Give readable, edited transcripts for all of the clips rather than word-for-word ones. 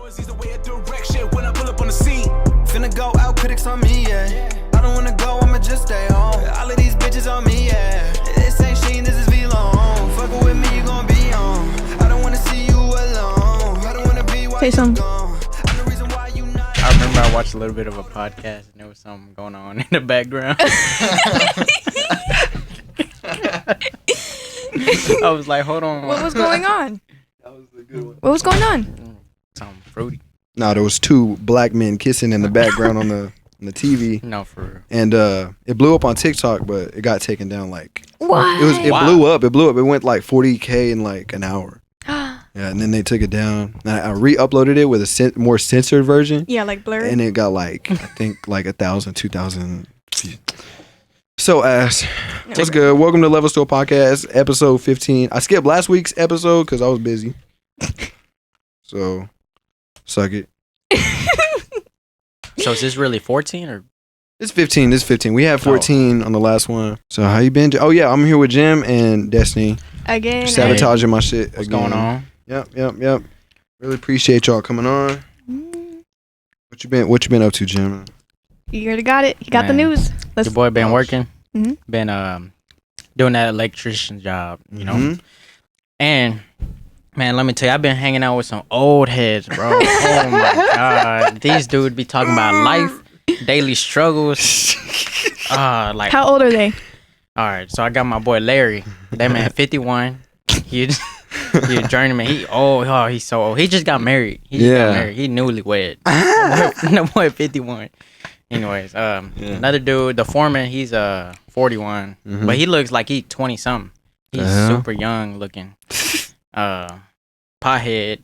He's the way of direction when I pull up on the scene. Finna go out, critics on me, yeah. I don't wanna go, I'ma just stay home. All of these bitches on me, yeah. This ain't Sheen, this is V-Long. Fucking with me, you gon' be on. I don't wanna see you alone. I don't wanna be while you gone. I'm the reason why you not. I remember I watched a little bit of a podcast and there was something going on in the background. I was like, hold on. What was going on? That was a good one. What was going on? Something fruity. Nah, there was two black men kissing in the background on the TV. No, for real. And it blew up on TikTok, but it got taken down like What? it blew up. It went like 40K in like an hour. Yeah, and then they took it down. And I re-uploaded it with a more censored version. Yeah, like blurry. And it got like I think like 1,000, 2,000. So ass. What's good? Welcome to Level Store Podcast, episode 15. I skipped last week's episode because I was busy. So suck it. So is this really 14 or? It's 15. This is 15. We had 14 on the last one. So how you been? Oh yeah, I'm here with Jim and Destiny. Again. Sabotaging my shit. What's again. going on? Yep. Really appreciate y'all coming on. What you been up to, Jim? You already got it. You got the news. Your boy been working. Mm-hmm. Been doing that electrician job, you know. Mm-hmm. And man, let me tell you, I've been hanging out with some old heads, bro. Oh my god, these dudes be talking about life, daily struggles. Like How old are they? all right, so I got my boy Larry. That man 51. He a journeyman. He's so old. He just got married. He newlywed. No boy 51. Anyways, another dude, the foreman, he's 41, but he looks like he's 20 something. He's super young looking. Pothead.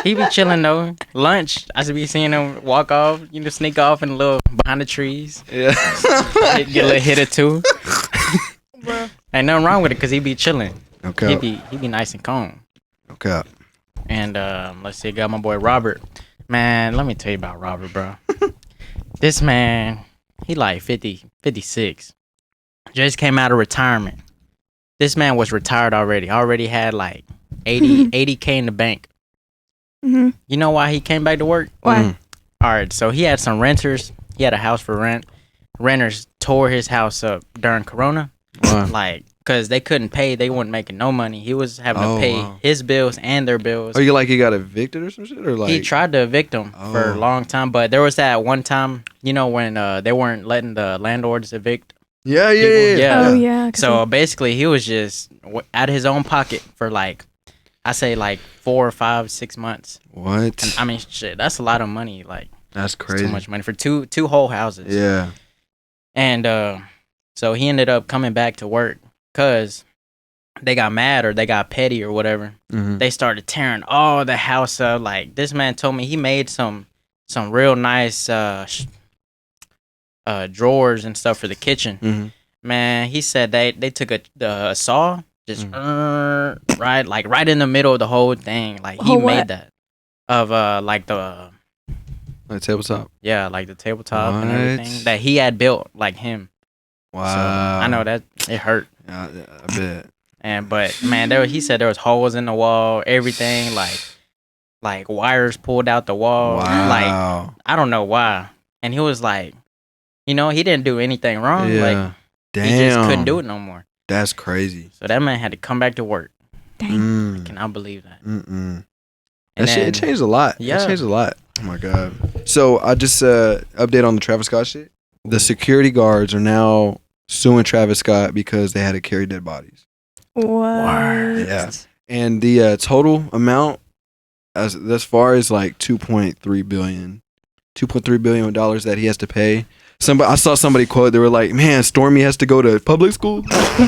He be chilling though. Lunch, I should be seeing him walk off, sneak off in a little behind the trees. Yeah. Get a little hit or two. Bro. Ain't nothing wrong with it because he be chilling. Okay. He be nice and calm. Okay. And let's see, got my boy Robert. Man, let me tell you about Robert, bro. This man, he like 50, 56. Just came out of retirement. This man was retired already. Already had like 80K in the bank. Mm-hmm. You know why he came back to work? Why? All right, so he had some renters. He had a house for rent. Renters tore his house up during Corona. Wow. Like, because they couldn't pay. They weren't making no money. He was having to pay his bills and their bills. Are you like he got evicted or some shit? Or like he tried to evict him for a long time, but there was that one time, when they weren't letting the landlords evict. Yeah. Oh yeah. So basically, he was just out of his own pocket for I say 4 or 5, 6 months. What? And, I mean, shit, that's a lot of money. Like That's crazy. Too much money for two whole houses. Yeah. And so he ended up coming back to work because they got mad or they got petty or whatever. Mm-hmm. They started tearing all the house up. Like this man told me he made some real nice drawers and stuff for the kitchen. Mm-hmm. Man, he said they took a saw just right in the middle of the whole thing. Like he made that of like the tabletop. Yeah, like the tabletop and everything that he had built like him. Wow. So, I know that it hurt. Yeah, I bet. But man, he said there was holes in the wall, everything like wires pulled out the wall. Wow. Like I don't know why. And he was like, he didn't do anything wrong. Yeah. Like damn. he just couldn't do it no more. That's crazy. So that man had to come back to work. Dang. I cannot believe that. That shit, it changed a lot. Yeah. It changed a lot. Oh my god. So I just update on the Travis Scott shit. The security guards are now suing Travis Scott because they had to carry dead bodies. What? Yeah. And the total amount as far as like $2.3 billion that he has to pay. I saw somebody quote, they were like, man, Stormy has to go to public school. Nah,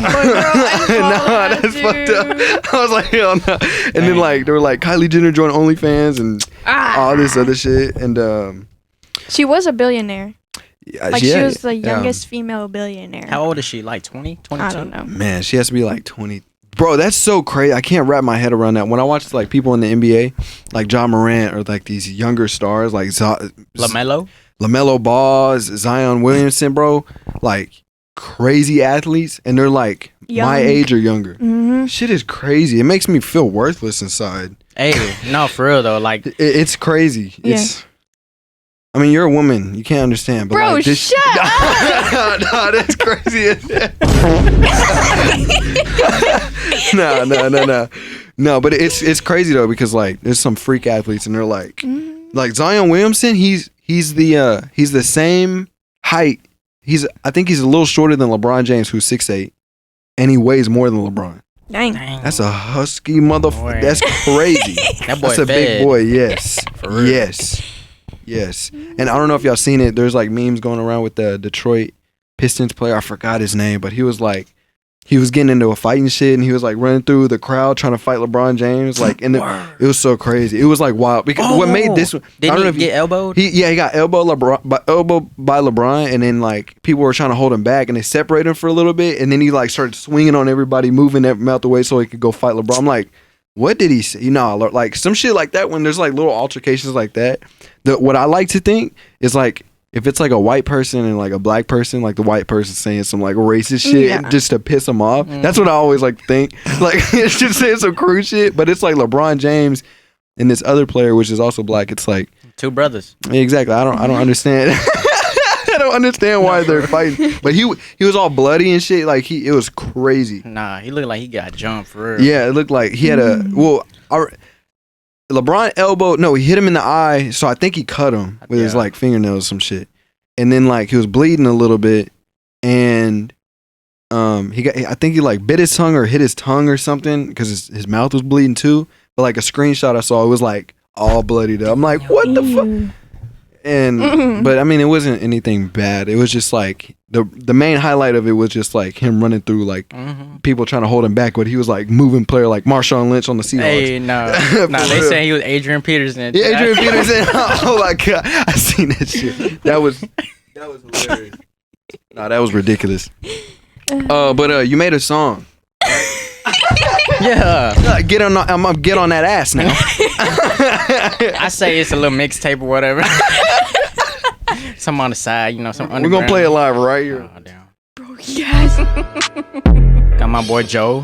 that's fucked up. I was like, hell no. And then like they were like, Kylie Jenner joined OnlyFans and all this other shit. And she was a billionaire. Yeah, she was the youngest female billionaire. How old is she? Like 20, 22? I don't know. Man, she has to be like 20. Bro, that's so crazy. I can't wrap my head around that. When I watch like people in the NBA, like John Morant or like these younger stars, like LaMelo Ball, Zion Williamson, bro, like crazy athletes, and they're like my age or younger. Mm-hmm. Shit is crazy. It makes me feel worthless inside. Hey, no, for real though. Like It's crazy. Yeah. I mean, you're a woman. You can't understand. But Bro, like, this, shut up. No, that's crazy. No, but it's crazy though because like there's some freak athletes and they're like Zion Williamson. He's the same height. I think he's a little shorter than LeBron James, who's 6'8", and he weighs more than LeBron. Dang. That's a husky motherfucker. Boy. That's crazy. That boy That's a fed. big boy. Yes. For real. Yes. And I don't know if y'all seen it. There's like memes going around with the Detroit Pistons player. I forgot his name, but he was getting into a fight and shit, and he was like running through the crowd trying to fight LeBron James. Like, and it was so crazy. It was like wild because what made this one? Didn't he get elbowed? He got elbowed by LeBron, and then like people were trying to hold him back, and they separated him for a little bit, and then he like started swinging on everybody, moving them out the way so he could go fight LeBron. I'm like, what did he say? You know, like some shit like that. When there's like little altercations like that, what I like to think is like, if it's like a white person and like a black person, like the white person saying some like racist shit just to piss them off. That's what I always like to think. Like it's just saying some crude shit, but it's like LeBron James and this other player, which is also black. It's like two brothers. Exactly. I don't understand. I don't understand why they're fighting. But he was all bloody and shit. Like it was crazy. Nah, he looked like he got jumped for real. Yeah, it looked like he had LeBron elbowed. No, he hit him in the eye. So I think he cut him with his like fingernails or some shit. And then like he was bleeding a little bit, and I think he like bit his tongue or hit his tongue or something because his mouth was bleeding too. But like a screenshot I saw, it was like all bloodied up. I'm like, what the fuck? And but I mean, it wasn't anything bad. It was just like the main highlight of it was just like him running through like people trying to hold him back, but he was like moving player like Marshawn Lynch on the Seahawks. Hey, no, they saying he was Adrian Peterson. Yeah, Adrian Peterson. Oh my god, I seen that shit. That was hilarious. Nah, that was ridiculous. But you made a song. Yeah, I'm gonna get on that ass now. I say it's a little mixtape or whatever. Some on the side, you know, some underground. We're gonna play it live right here. Oh, damn. Bro, yes. Got my boy Joe.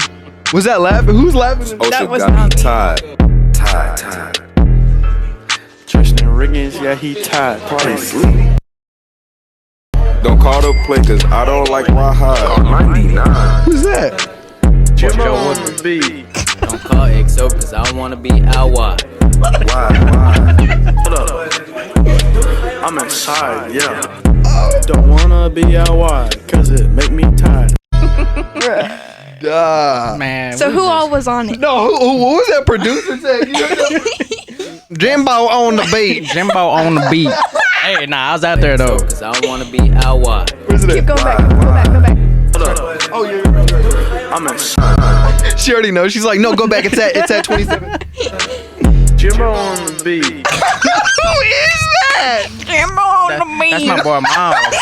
Was that laughing? Who's laughing? That was got me not me. tired. Tristan Riggins, yeah, he tired. Probably sleep. Don't call the play, cause I don't like Raha. 99. Who's that? Jimbo on the beat. Don't call XO cause I don't wanna be out wide. Why? Hold up. I'm inside, yeah. Don't wanna be out wide cause it make me tired. Man. So who all was on it? No, who was that producer saying? You know, Jimbo on the beat. Jimbo on the beat. Hey, nah, I was out there though. Cause I don't wanna be out wide. Where's it Keep at? going back. Go back. Hold up. Oh yeah. I'm inside. She already knows. She's like, no, go back. It's at 27. Jimbo on the beat. Who is that? That's my boy Miles.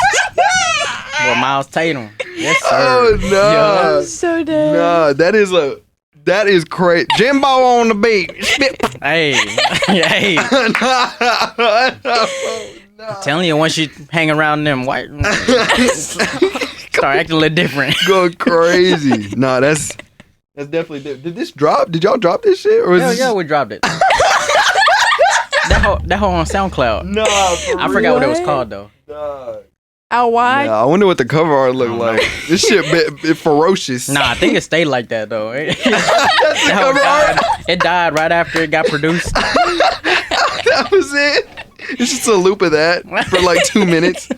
Boy Miles Tatum. Yes, sir. Oh no. I'm so dead. No, that is crazy. Jimbo on the beat. Spit. Hey, hey. I'm telling you, once you hang around them white, start acting a little different. Go crazy. Nah, that's definitely different. Did this drop? Did y'all drop this shit? Or is Yeah, we dropped it. that whole on SoundCloud. No, I forgot what it was called though. Out wide? I wonder what the cover art looked like. This shit bit ferocious. Nah, I think it stayed like that though. It died right after it got produced. That was it. It's just a loop of that for like 2 minutes.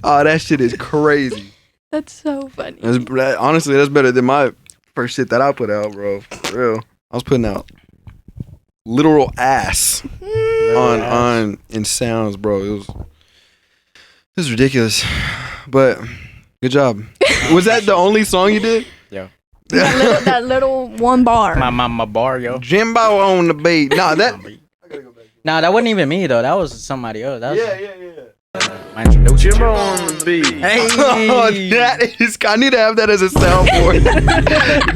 Oh, that shit is crazy. That's so funny. Honestly, that's better than my first shit that I put out, bro. For real. I was putting out literal ass on in sounds, bro. It was ridiculous. But good job. Was that the only song you did? Yeah. That little one bar. My bar, yo. Jimbo on the beat. Nah, that wasn't even me though. That was somebody else. That was Yeah. my introduction. Jimbo on the beat. Hey, Oh, that is. I need to have that as a soundboard.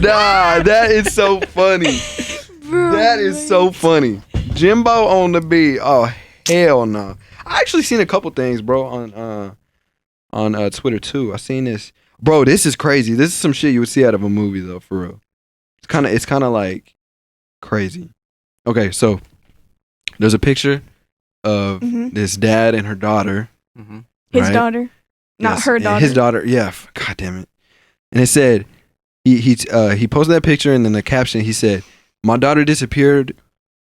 Nah, that is so funny. Bro, That is so funny. Jimbo on the beat. Oh hell no. I actually seen a couple things, bro, on Twitter too. I seen this. Bro, this is crazy. This is some shit you would see out of a movie though, for real. It's kind of like crazy. Okay, so there's a picture of Mhm. this dad and her daughter. Mhm. His right? daughter, not Yes, her and daughter. His daughter. Yeah. God damn it. And it said he posted that picture, and then the caption he said, "My daughter disappeared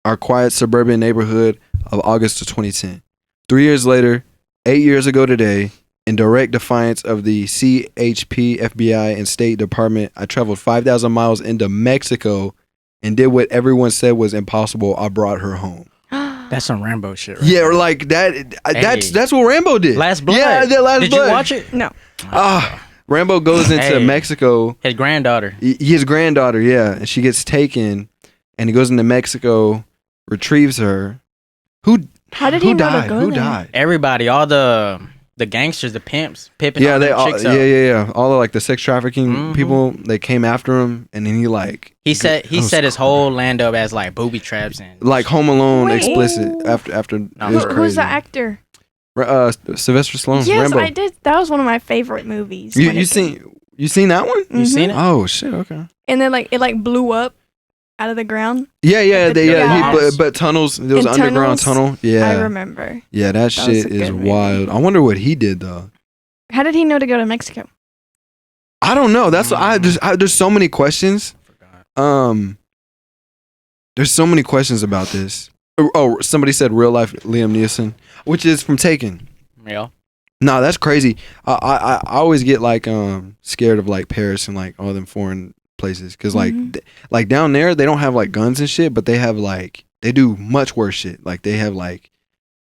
our quiet suburban neighborhood of August of 2010. 3 years later, 8 years ago today, in direct defiance of the CHP, FBI, and State Department, I traveled 5,000 miles into Mexico and did what everyone said was impossible. I brought her home." That's some Rambo shit, right? Yeah, or like that. Hey. That's what Rambo did. Last Blood. Yeah, the Last Did Blood. you watch it? No. Rambo goes into Hey. Mexico. His granddaughter. His granddaughter, yeah, and she gets taken, and he goes into Mexico, retrieves her. How did Who he know died? to go Who there? died? Everybody, all the gangsters, the pimps, pimping Yeah, all they them all. chicks Yeah, out. yeah. All the like the sex trafficking Mhm. people, they came after him, and then he like He set that was set his whole land up as like booby traps and like Home Alone Wait. explicit after it was Who's crazy. the actor? Sylvester Stallone. Yes, Rambo. I did. That was one of my favorite movies. You when it came. you seen that one? You seen it? Oh shit! Okay. And then like it blew up out of the ground. Yeah, the tunnels. but tunnels. There was In an underground tunnel. tunnels? Yeah, I remember. yeah, that was shit a is good movie. wild. I wonder what he did though. How did he know to go to Mexico? I don't know. That's there's so many questions. There's so many questions about this. Oh, somebody said real life Liam Neeson, which is from Taken. Yeah. Nah, that's crazy. I always get like scared of like Paris and like all them foreign places because like like down there they don't have like guns and shit, but they have like they do much worse shit. Like they have like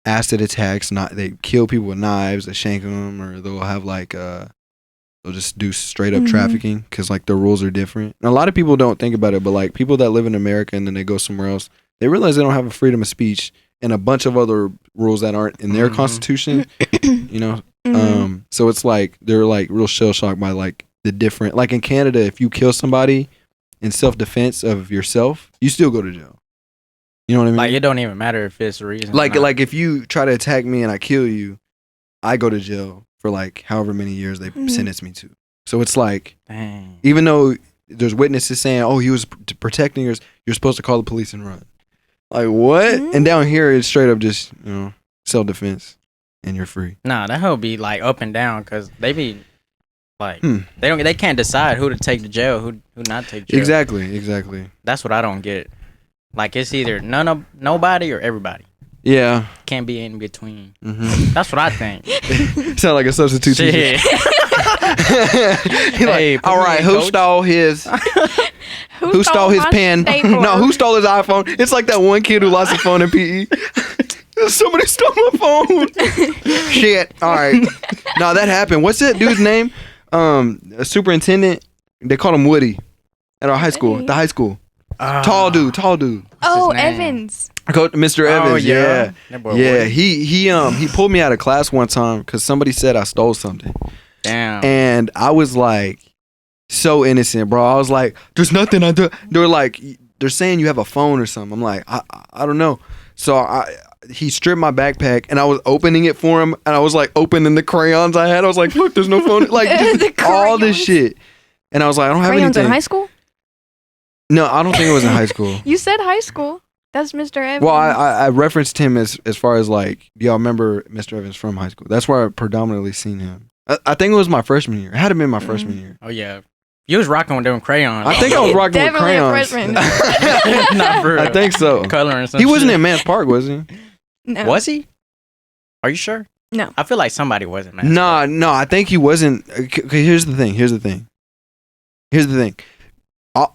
acid attacks. Not they kill people with knives, they shank them, or they'll have like they'll just do straight up trafficking because like the rules are different. And a lot of people don't think about it, but like people that live in America and then they go somewhere else, they realize they don't have a freedom of speech and a bunch of other rules that aren't in their constitution. You know, so it's like they're like real shell shocked by like the different. Like in Canada, if you kill somebody in self defense of yourself, you still go to jail. You know what I mean? Like it don't even matter if it's a reason. Like or not. like if you try to attack me and I kill you, I go to jail for like however many years they sentence me to. So it's like, Dang. even though there's witnesses saying, "Oh, he was protecting yours," you're supposed to call the police and run. Like what? And down here, it's straight up just self defense, and you're free. Nah, that whole be like up and down because they be like they can't decide who to take to jail, who not take to jail. Exactly. That's what I don't get. Like it's either nobody or everybody. Yeah. Can't be in between. Mm-hmm. That's what I think. Sound like a substitute teacher. Shit. He Hey, like, all put me right, in, who coach." stole his? Who stole his my pen? stapler? No, who stole his iPhone? It's like that one kid who lost his phone in PE. Somebody stole my phone. Shit. All right. No, that happened. What's that dude's name? A superintendent. They called him Woody at our high school. Woody. The high school. Tall dude. Oh, his name? Evans. Coach Mr. Evans. Yeah. That boy Yeah. Woody. He pulled me out of class one time because somebody said I stole something. Damn. And I was like, so innocent, bro. I was like, there's nothing I do. They're like, they're saying you have a phone or something. I'm like, I don't know. So he stripped my backpack and I was opening it for him. And I was like opening the crayons I had. I was like, look, there's no phone. Like just all this shit. And I was like, I don't have Crayons anything. in high school? No, I don't think it was in high school. You said high school. That's Mr. Evans. Well, I referenced him as far as like, do y'all remember Mr. Evans from high school? That's where I predominantly seen him. I think it was my freshman year. It had to been my freshman year. Oh yeah. You was rocking with them crayons. I think I was rocking with Definitely a crayons. freshman. Not for real. I think so. Coloring some He wasn't shit. in Mans Park, was he? No. Was he? Are you sure? No. I feel like somebody was in man. No, I think he wasn't. Okay, here's the thing.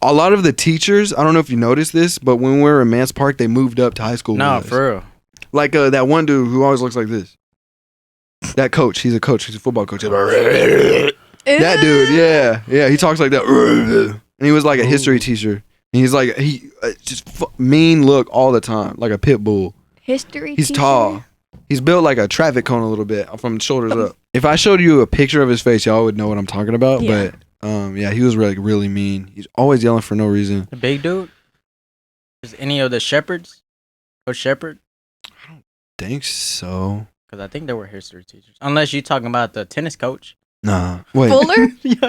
A lot of the teachers, I don't know if you noticed this, but when we were in Mans Park, they moved up to high school. No, with us. for real. Like that one dude who always looks like this. That coach, he's a coach. He's a football coach. That dude, yeah, he talks like that. And he was like a history teacher. And he's like just mean look all the time, like a pit bull. History He's teacher? tall. He's built like a traffic cone a little bit from the shoulders up. If I showed you a picture of his face, y'all would know what I'm talking about. Yeah. But yeah, he was really mean. He's always yelling for no reason. The big dude? Is any of the Shepherds? Coach Shepherd? Think so. Because I think they were history teachers. Unless you're talking about the tennis coach. Nah. Wait. Fuller? Yeah. No,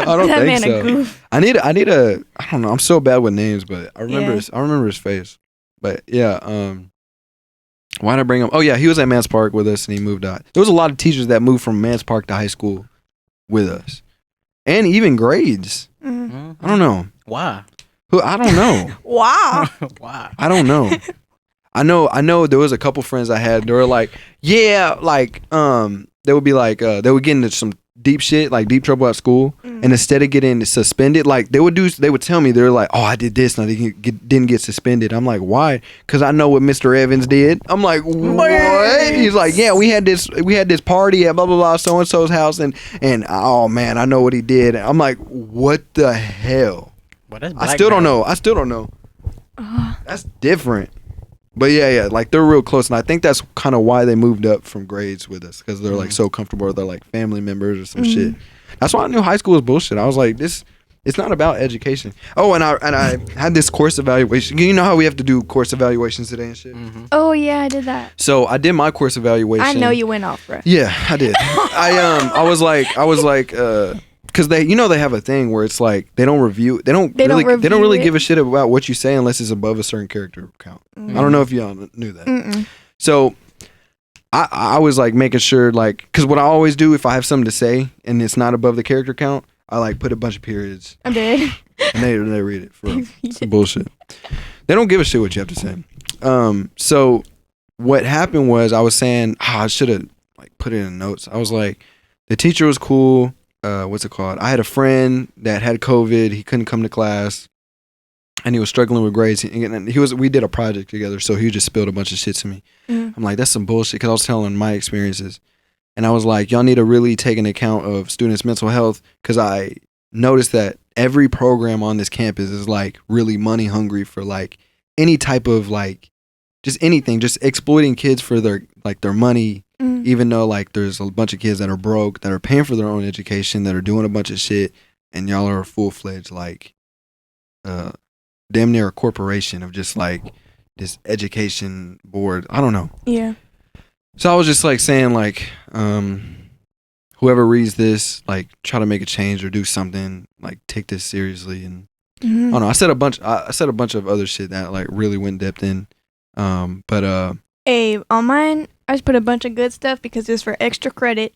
I don't That think man a so. goof. I need a. I don't know. I'm so bad with names, but I remember. Yeah. I remember his face. But yeah. Why did I bring him? Oh yeah, he was at Mans Park with us, and he moved out. There was a lot of teachers that moved from Mans Park to high school with us, and even grades. Mm. I don't know. Why? I don't know. Wow. Why? I don't know. I know there was a couple friends I had. They were like, yeah, like they would be like they would get into some deep shit, like deep trouble at school, and instead of getting suspended, like they would tell me, they're like, oh, I did this and I didn't get suspended. I'm like, why? Because I know what Mr. Evans did. I'm like, what? He's like, yeah, we had this party at blah blah blah so and so's house, and oh man, I know what he did. I'm like, what the hell? Well, that's I still don't know. That's different. But yeah, like they're real close, and I think that's kind of why they moved up from grades with us, because they're like so comfortable, or they're like family members or some shit. That's why I knew high school was bullshit. I was like, it's not about education. Oh, and I had this course evaluation. You know how we have to do course evaluations today and shit. Oh yeah, I did that. So I did my course evaluation. I know you went off, bro. Yeah, I did. I was like, because they have a thing where it's like they don't really give a shit about what you say unless it's above a certain character count. I don't know if y'all knew that. So I was like making sure, like, because what I always do if I have something to say and it's not above the character count, I like put a bunch of periods I did. and they read it for real. It's some bullshit. They don't give a shit what you have to say. So what happened was I was saying, I should have like put it in notes. I was like, the teacher was cool. What's it called? I had a friend that had COVID. He couldn't come to class, and he was struggling with grades. We did a project together, so he just spilled a bunch of shit to me. I'm like, that's some bullshit, because I was telling my experiences, and I was like, y'all need to really take into account of students' mental health, because I noticed that every program on this campus is like really money hungry for like any type of like just anything, just exploiting kids for their money. Even though like there's a bunch of kids that are broke, that are paying for their own education, that are doing a bunch of shit, and y'all are a full-fledged like damn near a corporation of just like this education board. I don't know. Yeah. So I was just like saying like whoever reads this, like try to make a change or do something, like take this seriously. And I don't know. I said a bunch of other shit that like really went depth in. Hey, on mine, I just put a bunch of good stuff because it's for extra credit.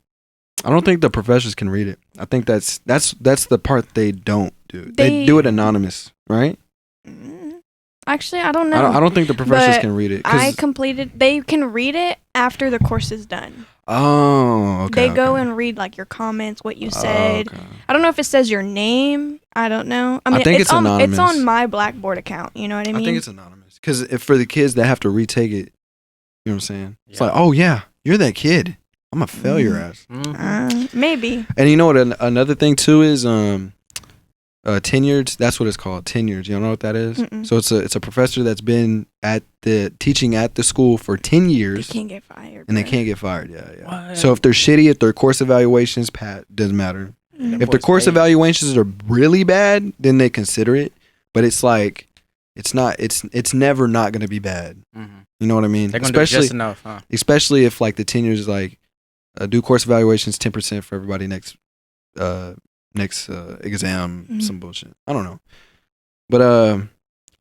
I don't think the professors can read it. I think that's the part they don't do. They do it anonymous, right? Actually, I don't know. I don't think the professors can read it. They can read it after the course is done. Oh, okay. They go and read like your comments, what you said. Okay. I don't know if it says your name. I don't know. I mean, think it's anonymous. It's on my Blackboard account. You know what I mean? I think it's anonymous because if for the kids that have to retake it, you know what I'm saying? It's like, oh yeah, you're that kid. I'm gonna fail your ass. Maybe. And you know what? Another thing too is tenured. That's what it's called. Tenured. You don't know what that is? So it's a professor that's been teaching at the school for 10 years. They can't get fired. And they can't get fired. Yeah. What? So if they're shitty at their course evaluations, doesn't matter. If their course evaluations are really bad, then they consider it. But it's like it's never not gonna be bad. You know what I mean? They're gonna do just enough, huh? Especially if like the tenures is like do course evaluations 10% for everybody next exam, some bullshit. I don't know. But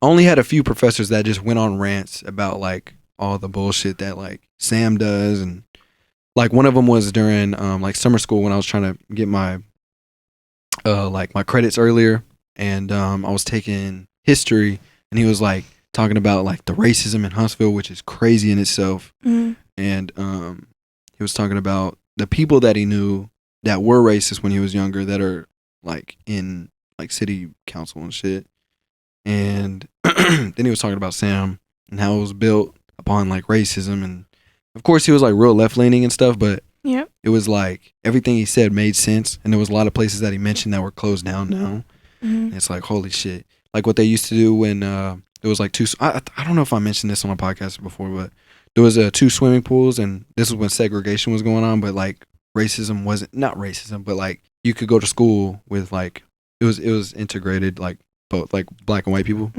only had a few professors that just went on rants about like all the bullshit that like Sam does, and like one of them was during like summer school when I was trying to get my like my credits earlier, and I was taking history, and he was like talking about like the racism in Huntsville, which is crazy in itself. And he was talking about the people that he knew that were racist when he was younger, that are like in like city council and shit. And then he was talking about Sam and how it was built upon like racism, and of course he was like real left leaning and stuff, but it was like everything he said made sense, and there was a lot of places that he mentioned that were closed down now. And it's like, holy shit, like what they used to do when there was like I don't know if I mentioned this on my podcast before, but there was 2 swimming pools, and this was when segregation was going on, but like racism wasn't, not racism, but like you could go to school with like it was integrated, like both like black and white people.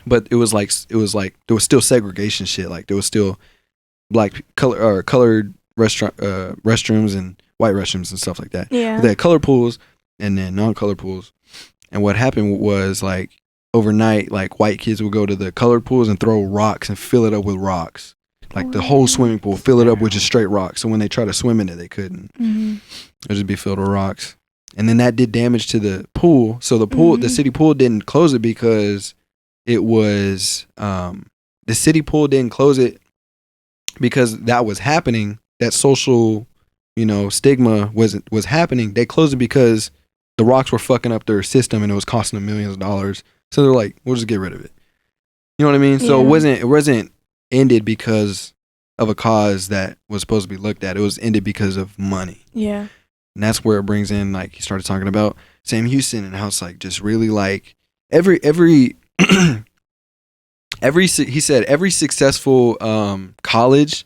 But it was like there was still segregation shit, like there was still colored restrooms and white restrooms and stuff like that. Yeah. They had color pools and then non-color pools. And what happened was like overnight, like white kids would go to the colored pools and throw rocks and fill it up with rocks. Like the whole swimming pool, fill it up with just straight rocks. So when they try to swim in it, they couldn't. It would just be filled with rocks. And then that did damage to the pool. So the pool, the city pool didn't close it because it was, the city pool didn't close it because that was happening. That social, stigma was happening. They closed it because the rocks were fucking up their system and it was costing them millions of dollars. So they're like, we'll just get rid of it. You know what I mean? So it wasn't ended because of a cause that was supposed to be looked at. It was ended because of money. Yeah. And that's where it brings in, like, he started talking about Sam Houston and how it's like just really like every he said every successful college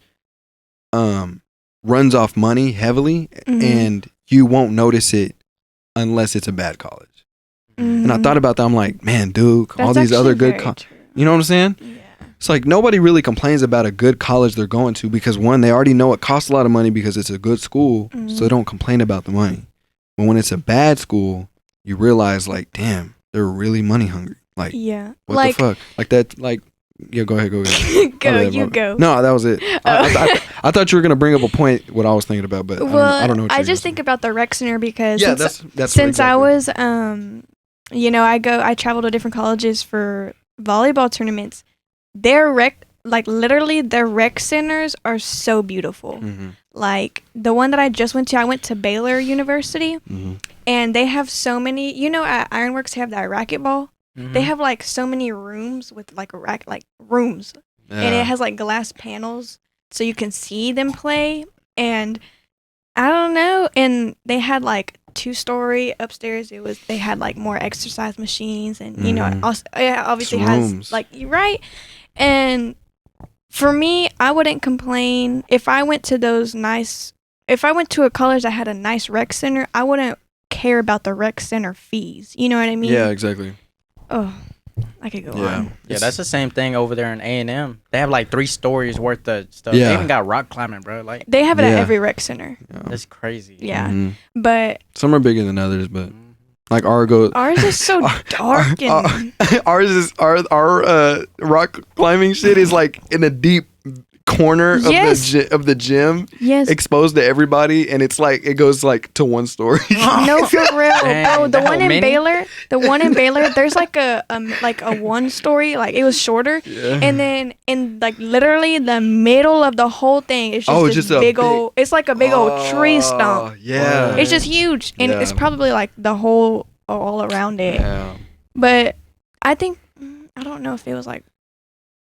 runs off money heavily and you won't notice it unless it's a bad college. And I thought about that. I'm like, man, Duke, all these other good you know what I'm saying? Yeah. It's like nobody really complains about a good college they're going to because one, they already know it costs a lot of money because it's a good school, so they don't complain about the money. But when it's a bad school, you realize like, damn, they're really money hungry. Like, what the fuck? Like that, like, yeah, go ahead. Go. No, that was it. I thought you were gonna bring up a point what I was thinking about, but I don't know. What I just think about the rec center because that's since exactly. I was I traveled to different colleges for volleyball tournaments. Their rec centers are so beautiful. Like the one that I just went to, I went to Baylor University, and they have so many. At Ironworks, they have that racquetball. They have like so many rooms with like rooms, and it has like glass panels so you can see them play. And I don't know, and they had like 2-story upstairs. They had like more exercise machines, and also, obviously has like right. And for me, I wouldn't complain if I went to if I went to a college that had a nice rec center. I wouldn't care about the rec center fees. You know what I mean? Yeah, exactly. Oh, I could go on. Yeah, that's the same thing over there in A&M. They have like 3 stories worth of stuff. They even got rock climbing, bro. Like they have it at every rec center. That's crazy. Yeah, but some are bigger than others, but like ours is so dark and our rock climbing shit is like in a deep corner of the gym, exposed to everybody, and it's like it goes like to 1 story. No, for real, bro. The one in Baylor, there's like a 1-story, like it was shorter, and then in like literally the middle of the whole thing, it's just this big old. It's like a big old tree stump. Yeah, it's just huge, and it's probably like the whole all around it. Yeah. But I think I don't know if it was like.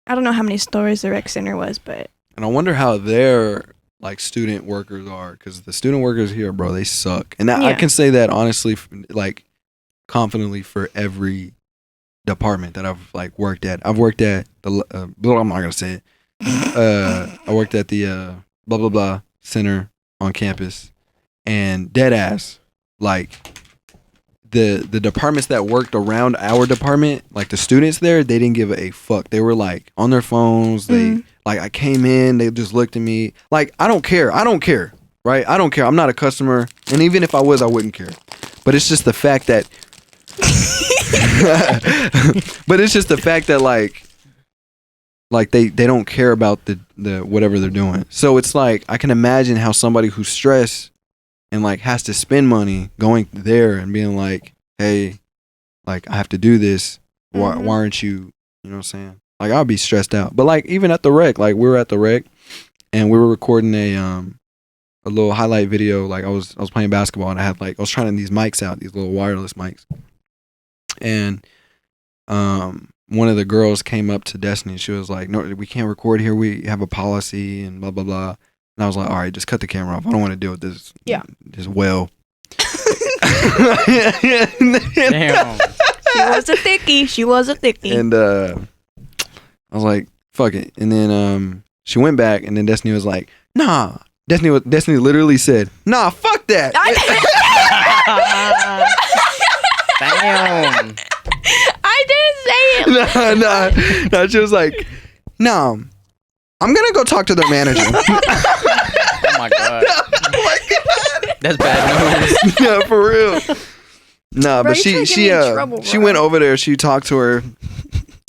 I don't know how many stories the rec center was, but... And I wonder how their, like, student workers are, because the student workers here, bro, they suck. And I can say that, honestly, like, confidently for every department that I've, like, worked at. I've worked at the... I'm not going to say it. I worked at the blah, blah, blah center on campus. And dead ass, like... The departments that worked around our department, like the students there, they didn't give a fuck. They were like on their phones. They like I came in, they just looked at me like I don't care, right? I don't care. I'm not a customer, and even if I was, I wouldn't care. But it's just the fact that, like they don't care about the whatever they're doing. So it's like I can imagine how somebody who's stressed and like has to spend money going there and being like, hey, like I have to do this. Why aren't you, you know what I'm saying? Like I'll be stressed out. But like even at the rec, like we were at the rec and we were recording a little highlight video. Like I was playing basketball and I had like I was trying these mics out, these little wireless mics. And one of the girls came up to Destiny and she was like, no, we can't record here. We have a policy and blah blah blah. And I was like, all right, just cut the camera off. I don't want to deal with this. Yeah. This well. Damn. She was a thickie. And I was like, fuck it. And then she went back and then Destiny was like, nah. Destiny literally said, nah, fuck that. Damn. I didn't say it. No. She was like, no. I'm gonna go talk to the manager. my god. That's bad news. Yeah, for real. Nah, Bro, but you trying to get me in trouble, she bro. went over there. She talked to her,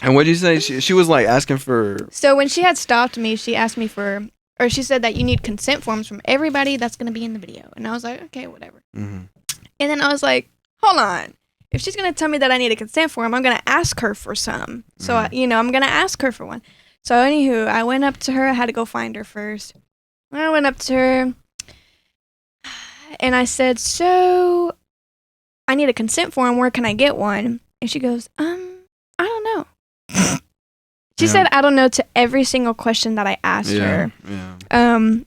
and what did you say? She was like asking for. So when she had stopped me, she asked me for, or she said that you need consent forms from everybody that's going to be in the video. And I was like, okay, whatever. Mhm. And then I was like, hold on. If she's going to tell me that I need a consent form, I'm going to ask her for some. So, I'm going to ask her for one. So, anywho, I went up to her. I had to go find her first. I went up to her and I said, so I need a consent form. Where can I get one? And she goes, I don't know. She said, I don't know to every single question that I asked her. Yeah.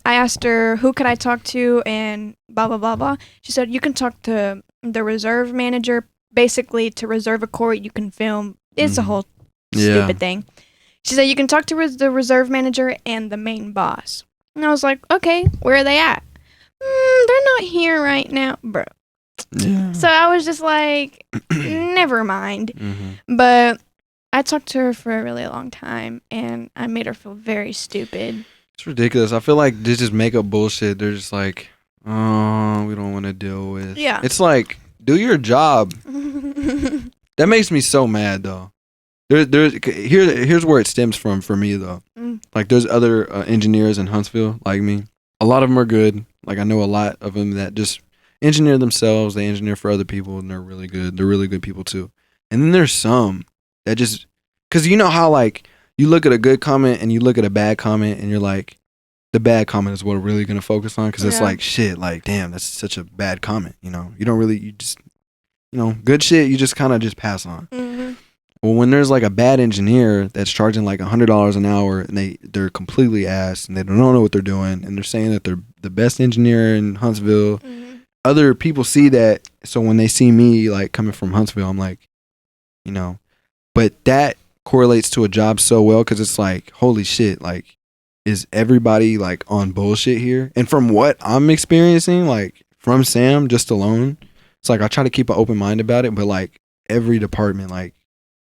I asked her, who could I talk to and blah, blah, blah, blah. She said, you can talk to the reserve manager. Basically, to reserve a court, you can film. It's a whole stupid thing. She said, you can talk to the reserve manager and the main boss. And I was like, okay, where are they at? They're not here right now, bro. Yeah. So I was just like, never mind. Mm-hmm. But I talked to her for a really long time, and I made her feel very stupid. It's ridiculous. I feel like they just make up bullshit. They're just like, oh, we don't want to deal with. Yeah. It's like, do your job. That makes me so mad, though. Here's where it stems from for me, though. Like, there's other engineers in Huntsville like me. A lot of them are good. Like, I know a lot of them that just engineer themselves. They engineer for other people, and they're really good. They're really good people, too. And then there's some that just... Because you know how, like, you look at a good comment and you look at a bad comment, and you're like, the bad comment is what we're really going to focus on. Because it's like, shit, like, damn, that's such a bad comment, you know? You don't really... You just... You know, good shit, you just kind of just pass on. Mm-hmm. Well, when there's like a bad engineer that's charging like $100 an hour and they're completely ass and they don't know what they're doing and they're saying that they're the best engineer in Huntsville, other people see that. So when they see me like coming from Huntsville, I'm like, you know, but that correlates to a job so well because it's like, holy shit, like, is everybody like on bullshit here? And from what I'm experiencing, like from Sam just alone, it's like I try to keep an open mind about it, but like every department like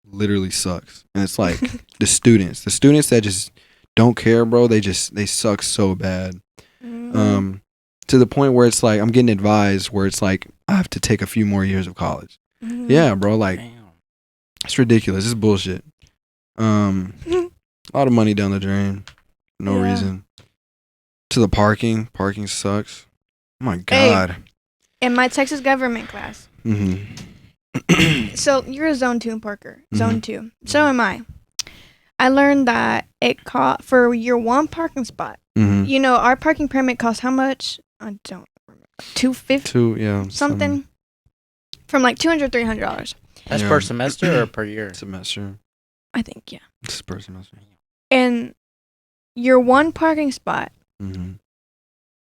literally sucks. And it's like the students that just don't care, bro, they suck so bad. To the point where it's like I'm getting advised where it's like I have to take a few more years of college. Yeah, bro, like it's ridiculous. It's bullshit. A lot of money down the drain for no reason. To the parking sucks. Oh my god. Hey. In my Texas government class. So you're a zone 2 parker. Zone 2. So am I. I learned that it cost for your one parking spot. You know, our parking permit costs how much? I don't remember. $250? Something. From like $200, $300. That's per semester or per year? Semester. I think, yeah. It's per semester. And your one parking spot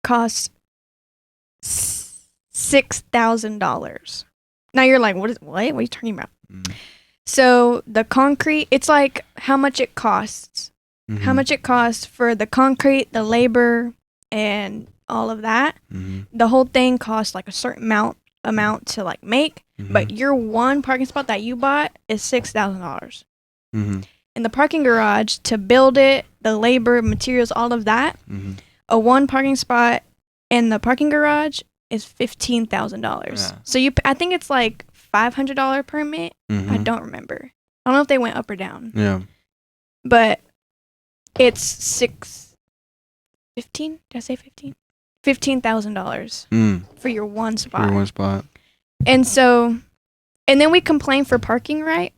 costs $6,000. Now you're like, what are you talking about? So the concrete, it's like how much it costs. How much it costs for the concrete, the labor, and all of that. The whole thing costs like a certain amount to like make. But your one parking spot that you bought is $6,000. In the parking garage, to build it, the labor, materials, all of that, a one parking spot in the parking garage is $15,000. So I think it's like $500 permit. I don't remember. I don't know if they went up or down. Yeah. But it's $15? Did I say 15? $15,000 for your one spot. For your one spot. And so, and then we complain for parking, right?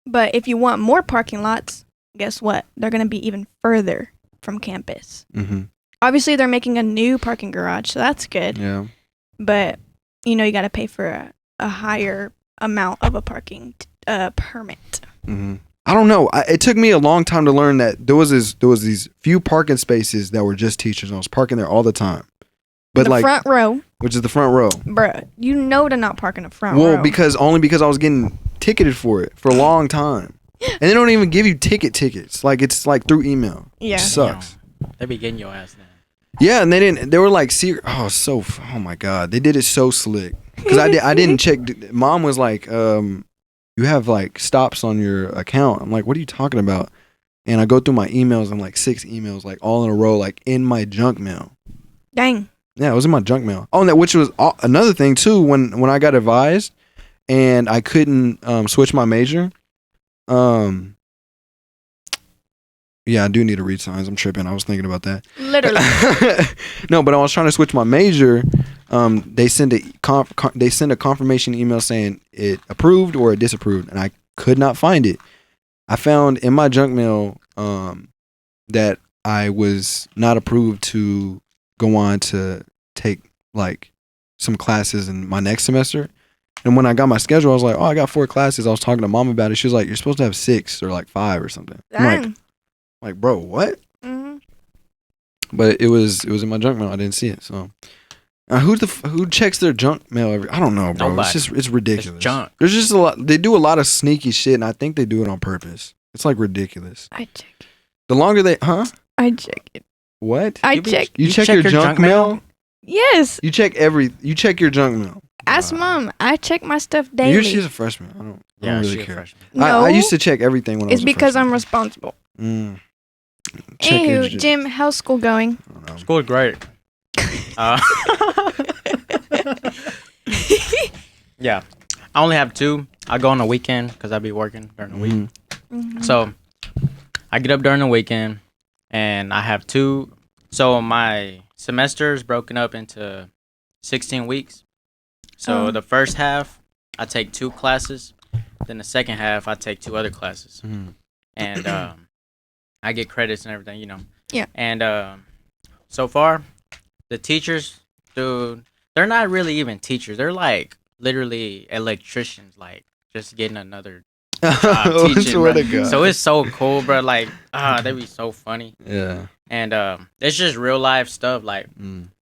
But if you want more parking lots, guess what? They're going to be even further from campus. Obviously, they're making a new parking garage, so that's good. Yeah. But, you know, you got to pay for a higher amount of a parking permit. I don't know. It took me a long time to learn that there was these few parking spaces that were just teachers. I was parking there all the time. But the like front row. Which is the front row. Bruh, you know to not park in the front row. Well, because I was getting ticketed for it for a long time. And they don't even give you tickets. Like it's like through email. Yeah. It sucks. They be getting your ass now. Yeah, and they were like, oh my God. They did it so slick. Because I didn't check. Mom was like, you have like stops on your account. I'm like, what are you talking about? And I go through my emails and like 6 emails, like all in a row, like in my junk mail. Dang. Yeah, it was in my junk mail. Oh, and that, which was another thing too. When I got advised and I couldn't switch my major. Yeah, I do need to read signs. I'm tripping. I was thinking about that. Literally. No, but I was trying to switch my major. They send a confirmation email saying it approved or it disapproved, and I could not find it. I found in my junk mail that I was not approved to go on to take like some classes in my next semester. And when I got my schedule, I was like, oh, I got 4 classes. I was talking to mom about it. She was like, you're supposed to have 6 or like 5 or something. Dang. I'm like, bro, what? Mm-hmm. But it was in my junk mail. I didn't see it. So who checks their junk mail every? I don't know, bro. Nobody. It's ridiculous. It's junk. There's just a lot. They do a lot of sneaky shit, and I think they do it on purpose. It's like ridiculous. I check it. The longer they, I check it. What? I check. You check your junk mail? Yes. You check your junk mail. Ask mom. I check my stuff daily. She's a freshman. I don't really care. No. I used to check everything when I was It's a because freshman. I'm responsible. Check your Anywho, Jim, how's school going? School's great. Yeah, I only have 2. I go on the weekend because I be working during the week. Mm-hmm. So I get up during the weekend, and I have 2. So my semester is broken up into 16 weeks. So the first half, I take 2 classes. Then the second half, I take 2 other classes. And I get credits and everything, you know. Yeah. And so far, the teachers, dude, they're not really even teachers. They're like literally electricians, like just getting another job teaching, Swear bro. to God. So it's so cool, bro. Like, they be so funny. Yeah. And it's just real life stuff. Like,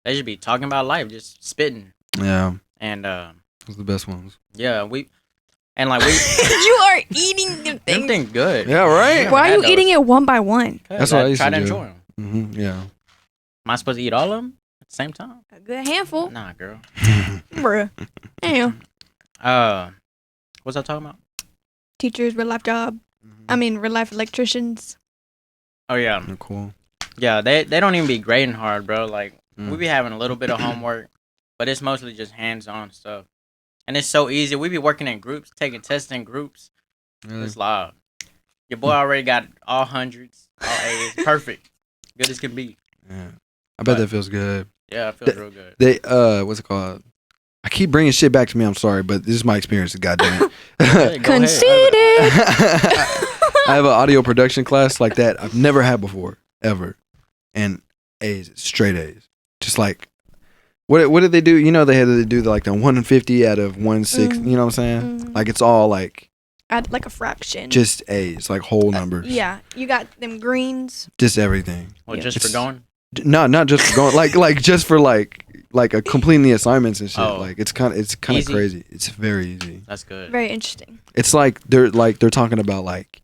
they should be talking about life, just spitting. Yeah. And Those are the best ones. yeah, we You are eating the them thing. things good. Yeah, right. Why are had you those. eating it one by one? That's what I used try to to do. enjoy them. Yeah. Am I supposed to eat all of them at the same time? A good handful. Nah, girl. Bruh. Anywho, What's I talking about? teachers, real life job. I mean, real life electricians. Oh yeah, They're cool. yeah. They don't even be grading hard, bro. Like we be having a little bit of homework, but it's mostly just hands-on stuff, and it's so easy. We be working in groups, taking tests in groups. Really? It's live. Your boy already got all hundreds, all A's, perfect, good as can be. Yeah. I bet that feels good. Yeah, it feels real good. They what's it called? I keep bringing shit back to me. I'm sorry, but this is my experience. Goddamn it. Hey, go ahead. Conceited. I have an audio production class like that I've never had before, ever. And A's, straight A's. Just like, what did they do? You know, they had to do like the 150 out of 160. You know what I'm saying? Like it's all like Add like a fraction. just A's, like whole numbers. Yeah, you got them greens. Just everything. Well, Yeah. just for going. No, not just for going like just for like a completing the assignments and shit. Oh. Like it's kind of Easy? crazy. It's very easy. That's good. Very interesting. It's like they're talking about like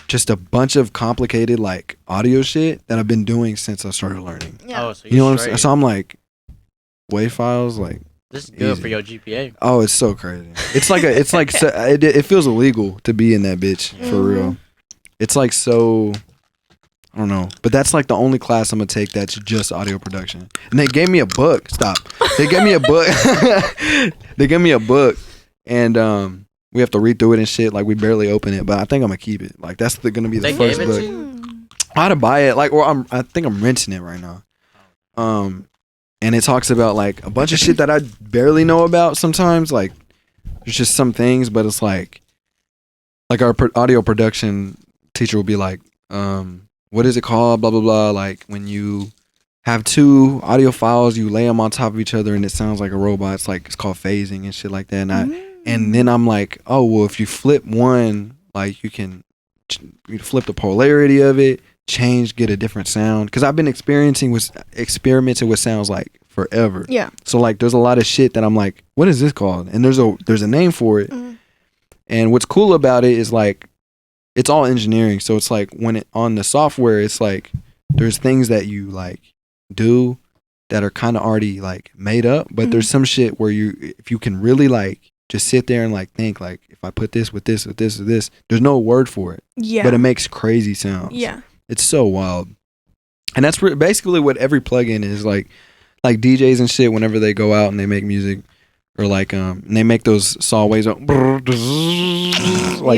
just a bunch of complicated like audio shit that I've been doing since I started learning. Yeah. Oh, so You know what I'm straight. saying? So I'm like WAV files like This is good easy. for your GPA. oh, it's so crazy. It's like it feels illegal to be in that bitch for real. It's like so I don't know, but that's like the only class I'm gonna take that's just audio production. And they gave me a book. Stop. They gave me a book. They gave me a book, and we have to read through it and shit. Like we barely open it, but I think I'm gonna keep it. Like that's gonna be the They first gave it book. to you? I had to buy it, like, or I think I'm renting it right now. And it talks about like a bunch of shit that I barely know about. Sometimes, like, there's just some things, but it's like our audio production teacher will be like, what is it called? Blah blah blah. Like when you have 2 audio files, you lay them on top of each other, and it sounds like a robot. It's called phasing and shit like that. And then I'm like, oh well, if you flip one, like you can flip the polarity of it, get a different sound. Because I've been experimenting with sounds like forever. Yeah. So like, there's a lot of shit that I'm like, what is this called? And there's a name for it. And what's cool about it is like, it's all engineering. So it's like when it on the software, it's like there's things that you like do that are kind of already like made up, but there's some shit where if you can really like just sit there and like think like, if I put this with this with this with this, there's no word for it. Yeah. But it makes crazy sounds. Yeah. It's so wild. And that's basically what every plugin is like. like DJs and shit whenever they go out and they make music, or like and they make those saw waves like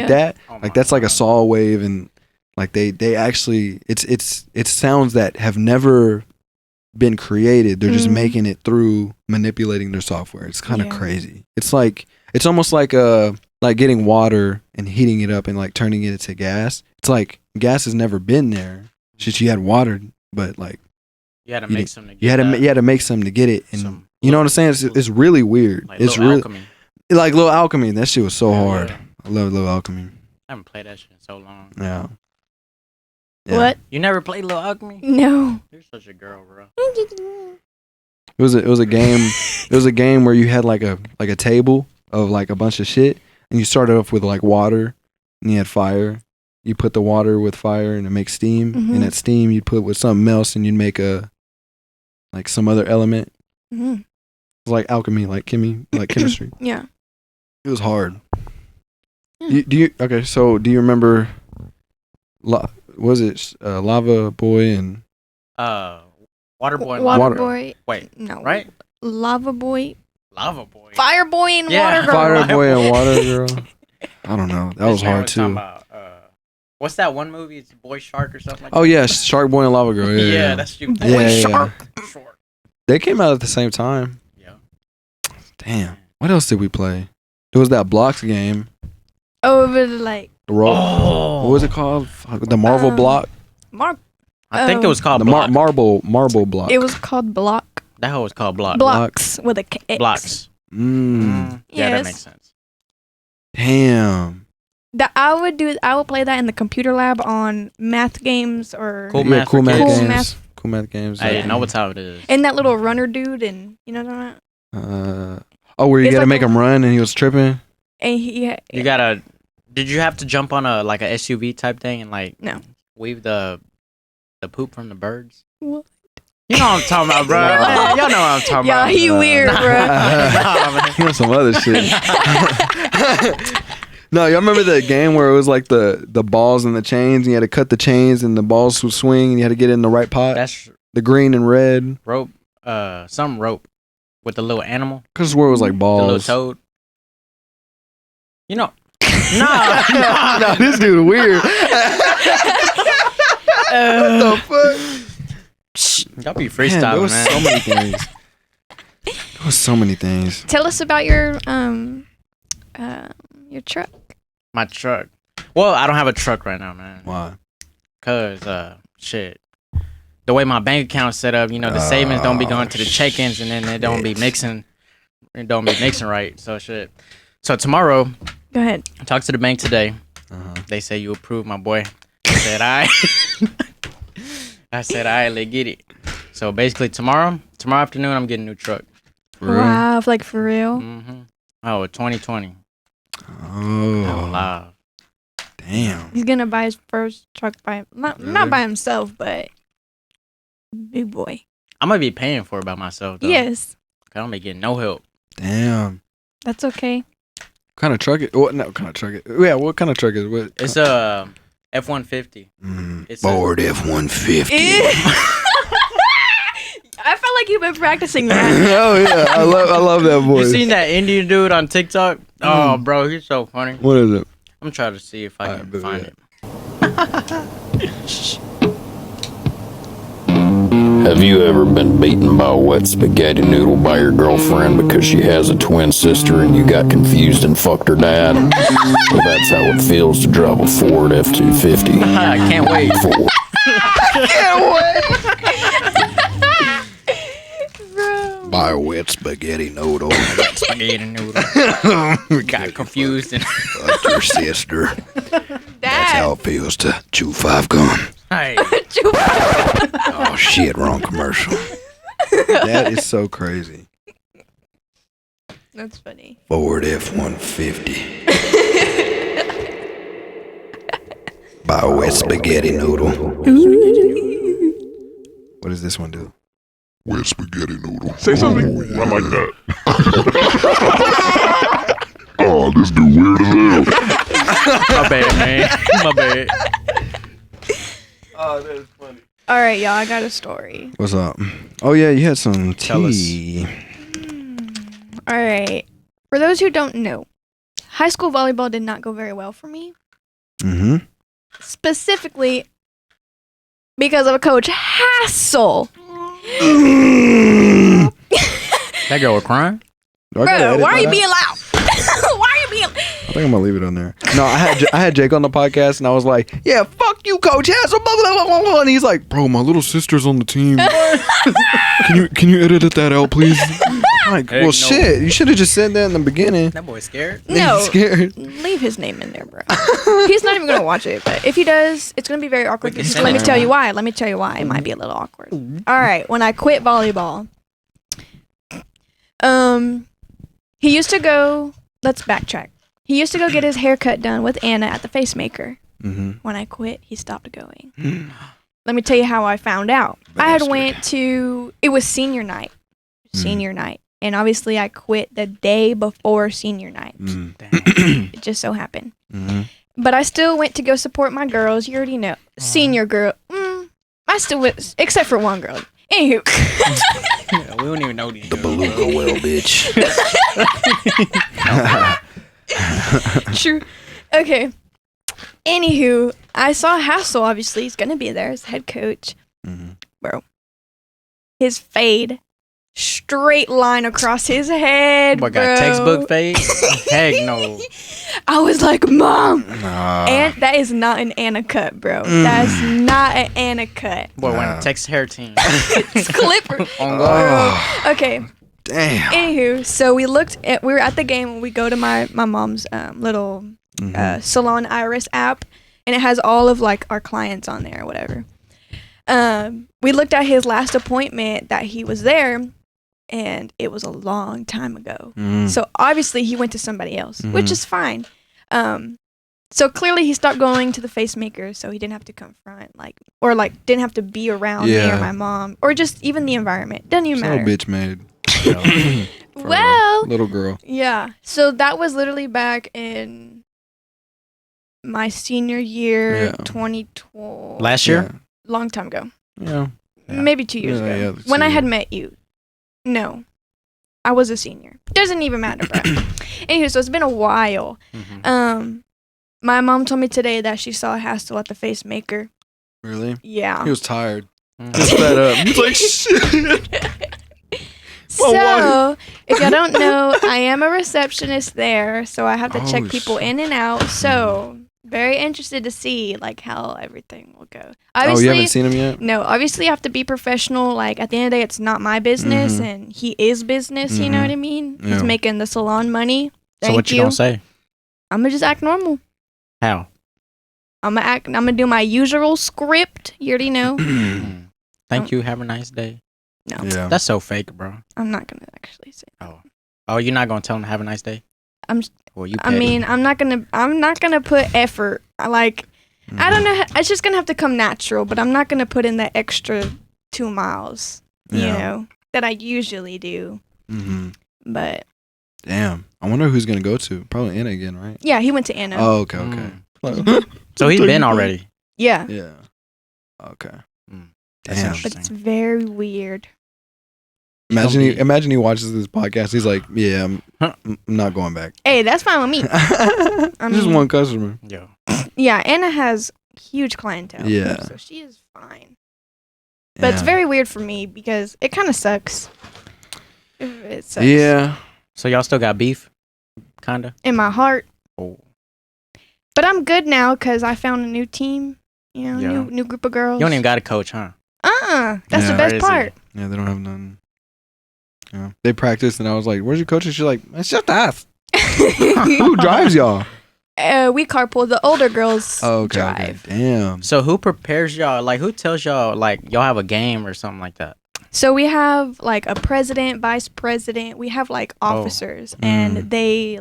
that. Like that's like a saw wave, and like they actually it's sounds that have never been created. They're just making it through manipulating their software. It's kind of crazy. It's like it's almost like getting water and heating it up and like turning it into gas. It's like gas has never been there. It's just you had water, but like you had to make some to get you had to make some to get it, and you know what I'm saying? It's really weird. Like it's really alchemy. Like Little Alchemy. That shit was so hard. Yeah. I love Little Alchemy. I haven't played that shit in so long. Yeah. What? You never played Little Alchemy? No. You're such a girl, bro. It was a game. It was a game where you had like a table of like a bunch of shit, and you started off with like water, and you had fire. You put the water with fire, and it makes steam. And that steam you'd put with something else, and you'd make like some other element. It was like alchemy, like chemistry. Yeah. It was hard. Okay? So do you remember? Was it Lava Boy and Water Boy? And Water Boy. Wait, no. Right? Lava Boy. Lava Boy. Fire Boy and Water Girl. Fire Boy and Water Girl. I don't know. That was hard too. What's that one movie? It's Boy Shark or something like that? Oh yeah, Shark Boy and Lava Girl. Yeah, that's stupid. Boy Shark. They came out at the same time. Yeah. Damn. What else did we play? There was that Blocks game. Oh, it was like What was it called? The Marvel Block. I think it was called the Block. Marble Block. It was called Block. That hoe was called Block. Blocks with a X. Blocks. Mm. Yeah, Yes. that makes sense. Damn. That I would play that in the computer lab on math games or Cool math cool for math kids. games. Cool math games. I know what's how it is. and that little runner dude, and you know what I'm talking about? Where you It's gotta like make him run and he was tripping. And he You gotta. Did you have to jump on a SUV type thing and like No. weave the poop from the birds? What? You know what I'm talking about, bro. Man, y'all know what I'm talking Yeah, about. he weird, bro. Nah, man. He was some other shit. No, y'all remember that game where it was like the balls and the chains, and you had to cut the chains and the balls would swing, and you had to get it in the right pot? That's The green and red. rope. Some rope with the little animal, Because where it was like the little balls. toad. You know. Nah. No, this dude weird. What the fuck? Y'all be Man, freestyling, there was man. so many things. There was so many things. Tell us about your truck. My truck. Well, I don't have a truck right now, man. Why? Cause shit. The way my bank account's set up, the savings don't be going to the check-ins, and then they don't be mixing. It don't be mixing right. So shit. So tomorrow, Go ahead. I talked to the bank today. They say you approved, my boy. I said I said let's get it. So basically tomorrow afternoon, I'm getting a new truck. Wow, like for real. Oh, 2020. Oh, Live. damn. He's gonna buy his first truck not by himself, but big boy. I'm gonna be paying for it by myself though. Yes, I don't be getting no help. Damn. that's okay. What kind of truck it? What kind of truck it? Yeah, what kind of truck is it? It's a F-150. It's Ford F-150. I felt like you've been practicing that. Oh yeah, I love that You voice. seen that Indian dude on TikTok? Oh, bro, he's so funny. What is it? I'm trying to see if I can find it. Have you ever been beaten by a wet spaghetti noodle by your girlfriend because she has a twin sister and you got confused and fucked her dad? Well, that's how it feels to drive a Ford F-250. I can't wait. Ford. Buy a wet spaghetti noodle. Spaghetti noodle. Got confused and Fuck your sister. That's how it feels to chew 5 gum. hey, Oh shit, wrong commercial. That is so crazy. That's funny. Ford F-150. Buy a wet spaghetti noodle. What does this one do? Wet spaghetti noodle. Say something. I like that. Oh, this dude weird as hell. my bad, man. My bad. Oh, that is funny. All right, y'all. I got a story. What's up? Oh yeah, you had some Tell us. tea. All right. For those who don't know, high school volleyball did not go very well for me. Mm-hmm. Specifically because of a Coach Hassel. That girl was crying. Do I gotta Bro, edit why are that you out? being loud? Why are you being I think I'm gonna leave it on there. No, I had Jake on the podcast, and I was like, "Yeah, fuck you, Coach Hassel." Blah, blah, blah, blah. And he's like, "Bro, my little sister's on the team. can you edit that out, please?" I'm like, Heck well, no. shit. You should have just said that in the beginning. That boy's scared. No, He's scared. leave his name in there, bro. He's not even gonna watch it, but if he does, it's gonna be very awkward. can Let send me it tell to you him. why. Let me tell you why. It might be a little awkward. All right, when I quit volleyball, he used to go. Let's backtrack. He used to go get his haircut done with Anna at the Face Maker. Mm-hmm. When I quit, he stopped going. Let me tell you how I found out. I had went to. It was senior night. Senior night. And obviously, I quit the day before senior night. Mm. It just so happened. Mm-hmm. But I still went to go support my girls. You already know. Senior girl. I still went, except for one girl. Anywho. Yeah, we don't even know these. The beluga whale, bitch. True. Okay. Anywho, I saw Hassel. Obviously, he's going to be there as head coach. Mhm. Bro. His fade. Straight line across his head, Boy bro. got textbook face. Heck no. I was like, Mom. Nah. And that is not an Anna cut, bro. That's not an Anna cut. Boy Nah. went to Texas hair team. It's Clipper. On guard. Okay. Damn. Anywho, so we were at the game when we go to my mom's little Salon Iris app, and it has all of like our clients on there or whatever. We looked at his last appointment that he was there, and it was a long time ago. So obviously he went to somebody else, which is fine. So clearly he stopped going to the face maker, so he didn't have to confront or didn't have to be around me or my mom or just even the environment. Doesn't even Little matter. bitch made. Well, Little girl. yeah. So that was literally back in my senior year, Yeah. 2012. Last year? Long time ago. Yeah. Maybe 2 years Yeah, ago. yeah, When I 2 had years. met you. No. I was a senior. Doesn't even matter, bro. Anyway, so it's been a while. My mom told me today that she saw Hassel at the face maker. Really? Yeah. He was tired. Just fed up. He's like, shit. So, if y'all don't know, I am a receptionist there, so I have to check Oh, people shit. in and out. So, very interested to see how everything will go. Oh, Obviously, you haven't seen him yet? no, obviously, I have to be professional. Like, at the end of the day, it's not my business, and he is business. You know what I mean? He's Yeah. making the salon money. Thank So what you gonna say? I'm gonna just act normal. How? I'm gonna do my usual script. You already know. Thank you. Have a nice day. No, Yeah. That's so fake, bro. I'm not gonna actually say. Oh, you're not gonna tell him to have a nice day? I'm. Well, you. I mean, I'm not gonna put effort. I don't know. It's just gonna have to come natural. But I'm not gonna put in that extra 2 miles. You Yeah. know that I usually do. Mm-hmm. But Damn. I wonder who he's going to go to. Probably Anna again, right? yeah, he went to Anna. Oh, okay, okay. So he's been already. Yeah, Yeah. Okay. That's Damn. but it's interesting. very weird. Imagine he watches this podcast. He's like, yeah, I'm not going back. Hey, that's fine with me. Just mean- one customer. Yo. Yeah, Anna has huge clientele. Yeah. so she is fine. But it's Yeah. very weird for me because it kind of sucks. It sucks. Yeah. So y'all still got beef? Kinda. In my heart. Oh. But I'm good now because I found a new team. You know, Yeah. new group of girls. You don't even got a coach, huh? That's the Yeah. best Crazy. part. Yeah, they don't have none. Yeah. They practiced, and I was like, where's your coach? And she's like, it's just us. Who drives y'all? We carpool. The older girls Oh, okay, drive. okay. Damn. So who prepares y'all? Like, who tells y'all, like, y'all have a game or something like that? So we have like a president, vice president. We have like officers, and they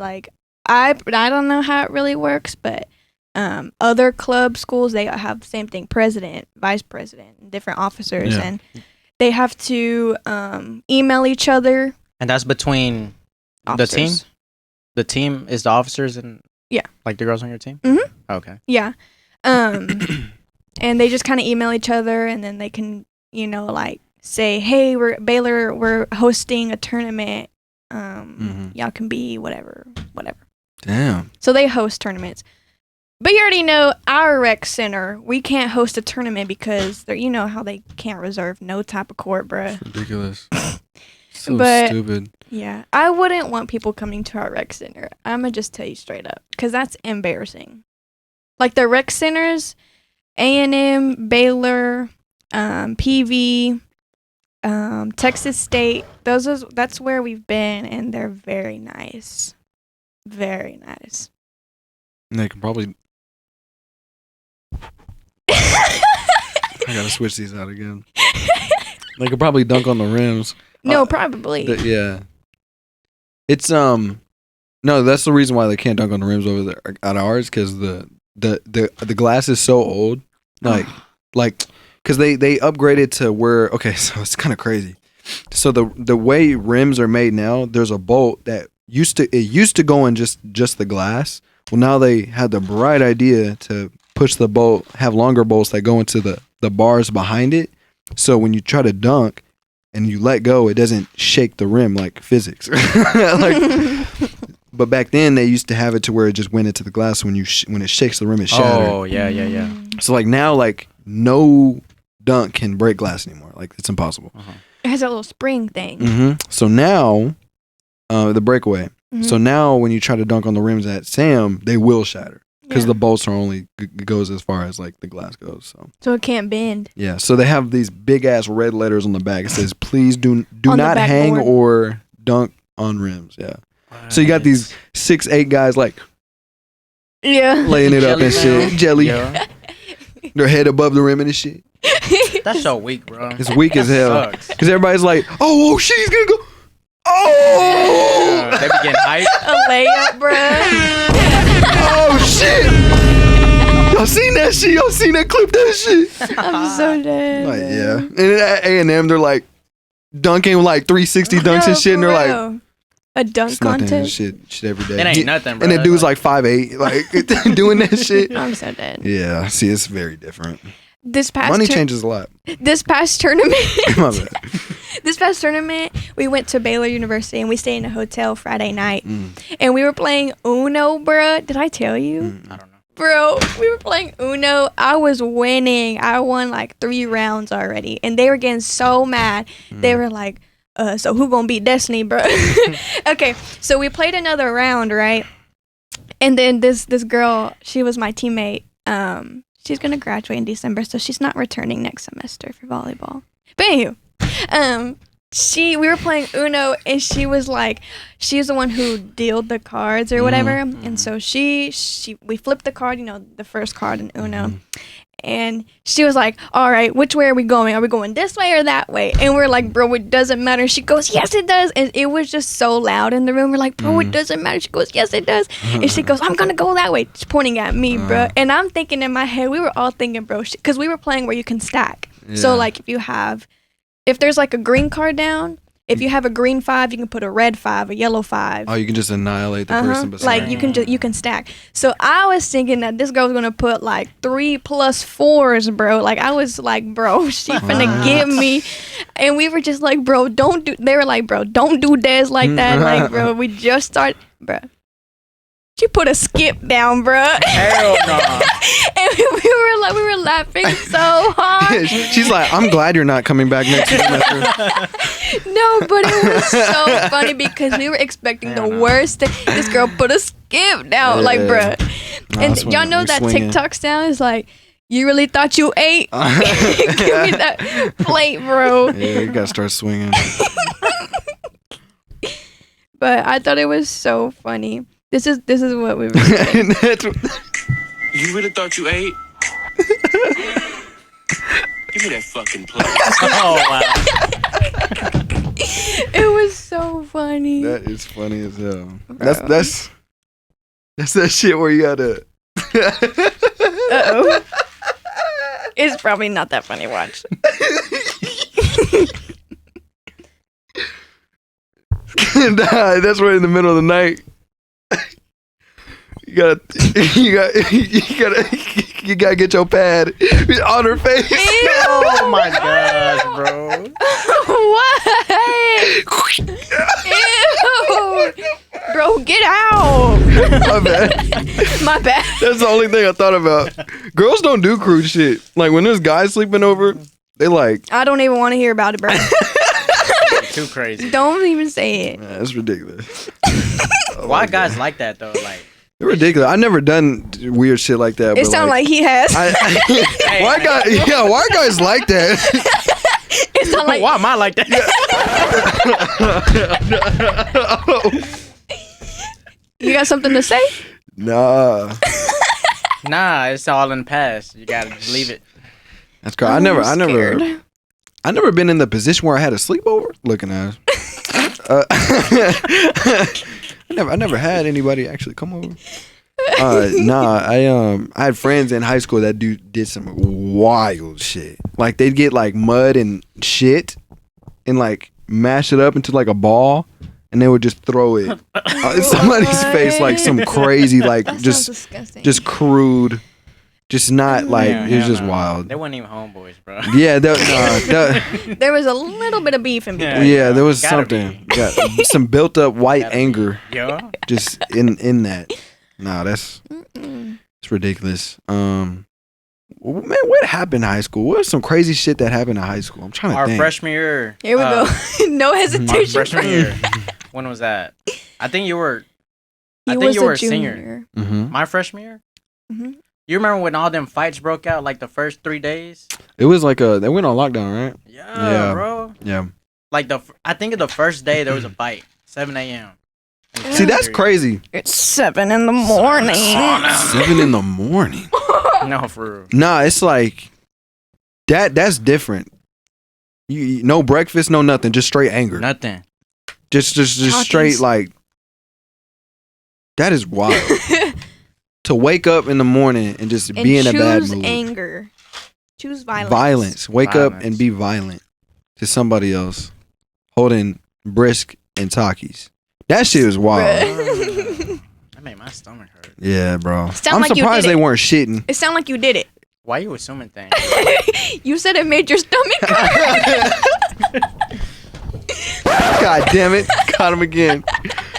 I don't know how it really works, but other club schools they have the same thing: president, vice president, different officers, Yeah. and they have to email each other. And that's between Officers. the team? The team is the officers and Yeah. like the girls on your team? Mhm. Okay. Yeah. and they just kind of email each other, and then they can, you know, like say, hey, we're hosting a tournament. Y'all can be whatever. Damn. So they host tournaments. But you already know our rec center, we can't host a tournament because you know how they can't reserve no type of court, bruh. Ridiculous. So But- stupid. Yeah, I wouldn't want people coming to our rec center. I'm gonna just tell you straight up, because that's embarrassing. Like the rec centers, A&M, Baylor, PV, Texas State. That's where we've been, and they're very nice, very nice. And they can probably. I gotta switch these out again. They could probably dunk on the rims. No, probably. Yeah. It's no, that's the reason why they can't dunk on the rims over there at ours, because the glass is so old, like because they upgraded to where, okay, so it's kind of crazy. So the way rims are made now, there's a bolt that used to go in just the glass. Well, now they had the bright idea to push the bolt, have longer bolts that go into the bars behind it. So when you try to dunk and you let go, it doesn't shake the rim like physics. But back then they used to have it to where it just went into the glass. When when it shakes the rim, it shatters. Oh yeah. So like now, like no dunk can break glass anymore. Like it's impossible. It has a little spring thing. So now, the breakaway. So now when you try to dunk on the rims at Sam, they will shatter because the bolts are only goes as far as like the glass goes. So it can't bend. Yeah. So they have these big ass red letters on the back. It says, "Please do not hang backboard. or dunk on rims." Yeah. So you got these 6'8" guys like laying it up and shit, jelly, Yeah. their head above the rim and shit. That's so weak, bro. It's weak as hell. Sucks. Because everybody's like, oh shit, he's gonna go. Oh, They be getting hype. A layup, bruh. oh shit. Y'all seen that shit? Y'all seen that clip? That shit? I'm so dead. Like, yeah. And then at A&M, they're like dunking like 360 dunks and shit. And they're like, a dunk it's nothing. contest. Shit every day. It ain't nothing, bro. And the dude's like 5'8", like doing that shit. I'm so dead. Yeah. See, it's very different. This past Money changes a lot. This past tournament. My bad. This past tournament, we went to Baylor University and we stayed in a hotel Friday night. And we were playing Uno, bruh. Did I tell you? I don't know. Bro, we were playing Uno. I was winning. I won like 3 rounds already. And they were getting so mad. They were like, so who gonna beat Destiny, bro? Okay, so we played another round, right? And then this girl, she was my teammate. She's gonna graduate in December, so she's not returning next semester for volleyball. But anywho, we were playing Uno, and she was like, she's the one who dealt the cards or whatever, and so we flipped the card, you know, the first card in Uno, and she was like, all right, which way are we going? Are we going this way or that way? And we're like, bro, it doesn't matter. She goes, yes, it does. And it was just so loud in the room. We're like, bro, it doesn't matter. She goes, yes, it does. And she goes, I'm going to go that way. She's pointing at me, bro. And I'm thinking in my head, we were all thinking, bro, because we were playing where you can stack. So, like, if there's like a green card down, if you have a green 5, you can put a red 5, a yellow 5. Oh, you can just annihilate the person beside Like you can stack. So I was thinking that this girl was gonna put like 3 plus 4s, bro. Like I was like, bro, she finna give me. And we were just like, bro, don't do. They were like, bro, don't do Des like that. Like, bro, we just started, bro. She put a skip down, bro. Hell no. And we were laughing so hard. She's like, I'm glad you're not coming back next semester. No, but it was so funny because we were expecting the worst. This girl put a skip down, like, bruh. And y'all know that TikTok sound is like, you really thought you ate? Give me that plate, bro. Yeah, you gotta start swinging. But I thought it was so funny. This is what we were saying. You really thought you ate? Give me that fucking plate. Oh wow. It was so funny. That is funny as hell. That's that shit where you gotta. Uh-oh. It's probably not that funny. Watch. That's right in the middle of the night. You gotta get your pad on her face. Oh my gosh, bro. What? Ew. Bro, get out. My bad. My bad. That's the only thing I thought about. Girls don't do crude shit. Like when there's guys sleeping over, they like. I don't even want to hear about it, bro. Too crazy. Don't even say it. Man, that's ridiculous. Why guys like that though? Like They're ridiculous. I never done weird shit like that. It sounds like he has. Why guys like that? It sounds like. why am I like that? You got something to say? Nah. Nah, it's all in the past. You gotta just leave it. That's cool. I never been in the position where I had a sleepover. Looking at I never had anybody actually come over. I had friends in high school that did some wild shit. Like they'd get like mud and shit and like mash it up into like a ball and they would just throw it in somebody's face like some crazy like That just sounds disgusting. just crude. Just not like it was just wild. They weren't even homeboys, bro. Yeah, There was a little bit of beef in between. yeah, there was Gotta something. Got some built up white anger Yeah. just in that. Nah, that's it's ridiculous. Man, what happened in high school? What was some crazy shit that happened in high school? I'm trying to Our think. freshman year. Here we go. No Our hesitation. freshman year. When was that? I think you were. I think was you were a junior. senior. Mhm. My freshman year. Mhm. You remember when all them fights broke out like the first 3 days? It was like they went on lockdown, right? Yeah, bro. Yeah. Like I think the first day there was a fight. 7 a.m. See, that's crazy. It's 7 in the morning. 7 in the morning. No, for real. Nah, it's like that's different. You no breakfast, no nothing, just straight anger. Nothing. Just straight like that is wild. To wake up in the morning and just be in a bad mood. Choose anger. Choose violence. Violence. Wake up and be violent to somebody else. Holding brisk and Takis. That shit was wild. That made my stomach hurt. Yeah, bro. Sound I'm like you surprised did they it. weren't shitting. It sounded like you did it. Why you assuming things? You said it made your stomach hurt. God damn it. Caught him again.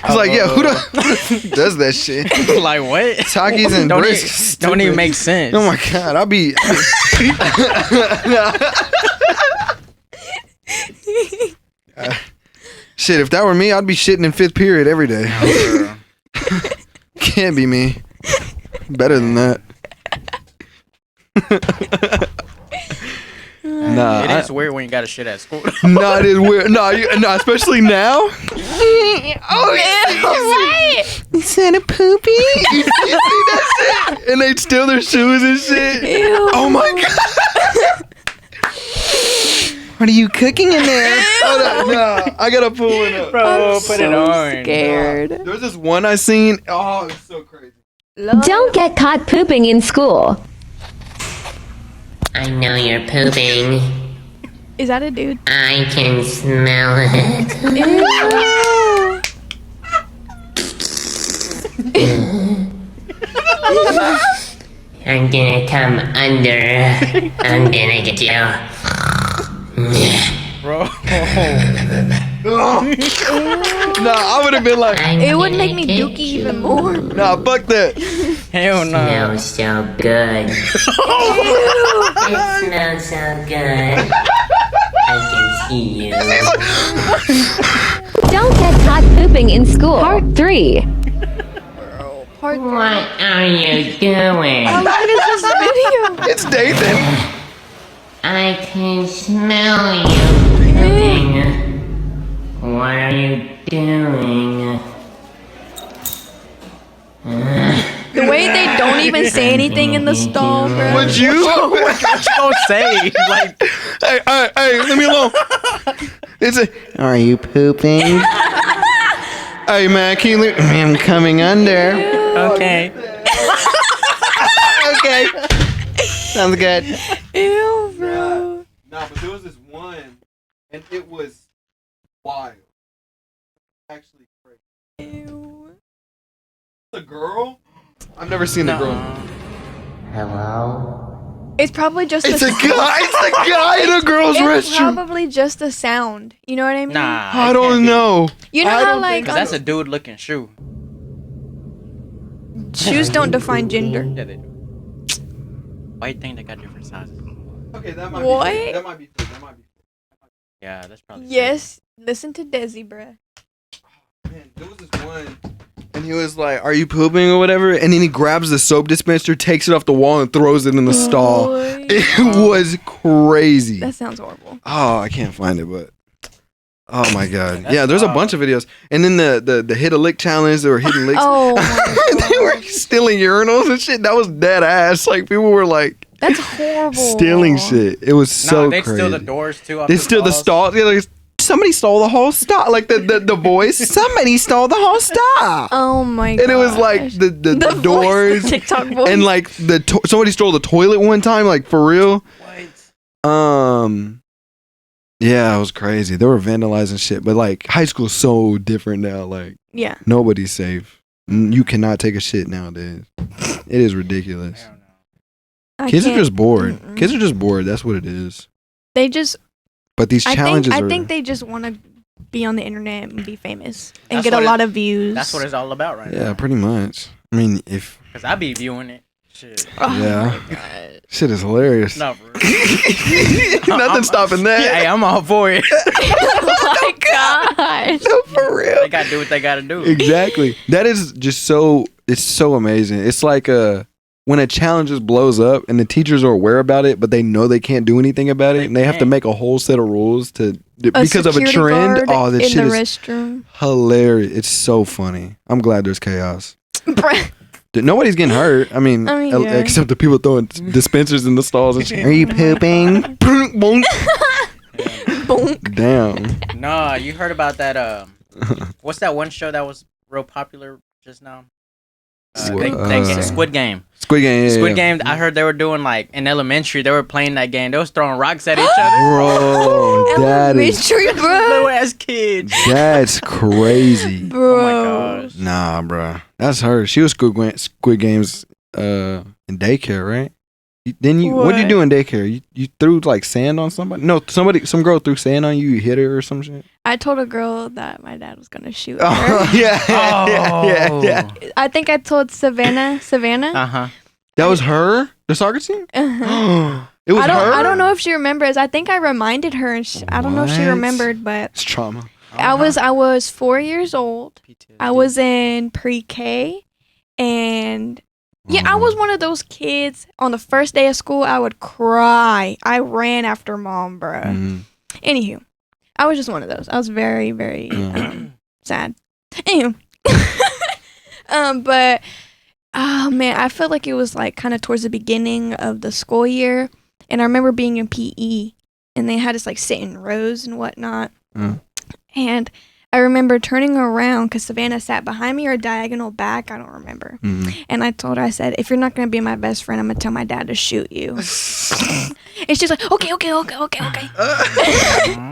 He's like, yeah, who does that shit? Like what? Takis and don't brisk. don't even make sense. Oh my God. I'll be. Shit, if that were me, I'd be shitting in 5th period every day. Can't be me. Better than that. Nah, It is weird when you got to shit at school. no, it is weird. No, especially now. Oh, yeah. Right. Is that a poopy? You see that shit? And they steal their shoes and shit. Ew. Oh my God. What are you cooking in there? Hold up, no, I gotta pull it up. Bro, put it on. Scared. There was this one I seen. Oh, it's so crazy. Don't get caught pooping in school. I know you're pooping. Is that a dude? I can smell it. I'm gonna come under. I'm gonna get you. Bro. Nah, I would have been like, It would make me dookie even more. nah, fuck that. Hell no. Smells so good. It smells so good. I can see you. Don't get caught pooping in school. Part 3. Part 3. What are you doing? How long is this video? It's Dathan. I can smell you pooping. What are you doing? The way they don't even say anything in the stall, bro. Would you? What you gonna say? Like, Hey, leave me alone. It's a. Are you pooping? Hey man, can you leave? I'm coming under. okay. Okay. Sounds good. Ew, bro. Nah, but there was this one, and it was wild. Actually crazy. Ew. The girl, I've never seen the girl. Hello? It's probably just It's a guy. It's the guy in a girl's It's restroom. probably just a sound. You know what I mean? Nah, I don't know. You know I how don't like Cause that's a dude looking shoe. shoes don't define gender. Yeah, they do. Why you think they got different sizes? Okay, that might What? be. That might be. That might be. Yeah, that's probably. Yes. Listen to Desi, bruh. Man, there was this one, and he was like, "Are you pooping or whatever?" And then he grabs the soap dispenser, takes it off the wall, and throws it in the stall. Boy. It was crazy. That sounds horrible. Oh, I can't find it, but oh my god, yeah. There's a bunch of videos, and then the hit a lick challenge. They were hitting licks. Oh my They were stealing urinals and shit. That was dead ass. Like people were like That's horrible. stealing shit. It was so they crazy. steal the doors too. Off They steal the stalls. stall. Yeah, like, somebody stole the whole stall. Like the voice. Somebody stole the whole stall. Oh my god. And it was like the voice, doors the TikTok voice. and like somebody stole the toilet one time. Like for real. Yeah, it was crazy. They were vandalizing shit, but like high school's so different now. Like yeah. nobody's safe. You cannot take a shit nowadays. It is ridiculous. Kids are just bored. Kids are just bored. That's what it is. They just. But these challenges I are. think they just want to be on the internet and be famous and That's get a what lot of views. That's what it's all about right now. Yeah, pretty much. I mean, if. Cause I be viewing it. Shit. Yeah. Shit is hilarious. No, for real. Nothing stopping that. Hey, I'm all for it. Oh my gosh. No, for real. They gotta do what they gotta do. Exactly. That is just so. It's so amazing. It's like when a challenge just blows up and the teachers are aware about it, but they know they can't do anything about it, and they have to make a whole set of rules because of a trend. Oh, this shit is restroom. hilarious. It's so funny. I'm glad there's chaos. Bruh. Nobody's getting hurt. I mean yeah. except the people throwing dispensers in the stalls and shit. Are you pooping? Bonk. Bonk. Damn. Nah, you heard about that? What's that one show that was real popular just now? Squid Game. Squid Game. Yeah, Squid Game. I heard they were doing like in elementary. They were playing that game. They was throwing rocks at each other. Bro, that is Elementary, bro. Little ass kids. that's crazy. Bro. Oh my gosh. Nah, bro, that's her. She was Squid Games in daycare, right? Then you what did you do in daycare? You threw like sand on somebody? No, some girl threw sand on you. You hit her or some shit. I told a girl that my dad was gonna shoot her. Oh, yeah. I think I told Savannah. Uh huh. That was her. The soccer team. Uh-huh. It was her. I don't know if she remembers. I think I reminded her, and I don't know if she What? remembered, but It's trauma. I was 4 years old. I was in pre-K, and yeah, I was one of those kids. On the first day of school, I would cry. I ran after mom, bruh. Mhm. Anywho, I was just one of those. I was very, very sad. Anywho, but oh man, I felt like it was like kind of towards the beginning of the school year, and I remember being in PE, and they had us like sit in rows and whatnot, and I remember turning around because Savannah sat behind me or diagonal back. I don't remember. And I told her, I said, if you're not going to be my best friend, I'm going to tell my dad to shoot you. And she's like, okay.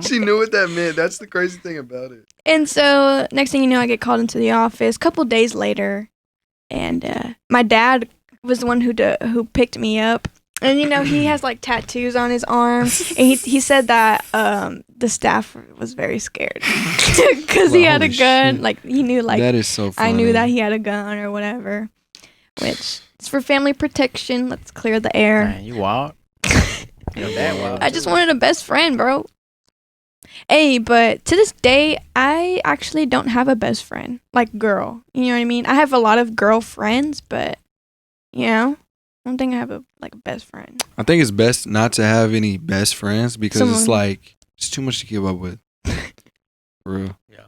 She knew what that meant. That's the crazy thing about it. And so next thing you know, I get called into the office a couple days later. And my dad was the one who picked me up. And, you know, he has, like, tattoos on his arm. And he said that the staff was very scared. Because he had a gun. Shit. Like, he knew, like, That is so funny. I knew that he had a gun or whatever. Which, it's for family protection. Let's clear the air. Man, you wild. You're bad wild. I just wanted a best friend, bro. Hey, but to this day, I actually don't have a best friend. Like, girl. You know what I mean? I have a lot of girlfriends, but, you know, I don't think I have a best friend. I think it's best not to have any best friends because it's like it's too much to keep up with. For real. Yeah.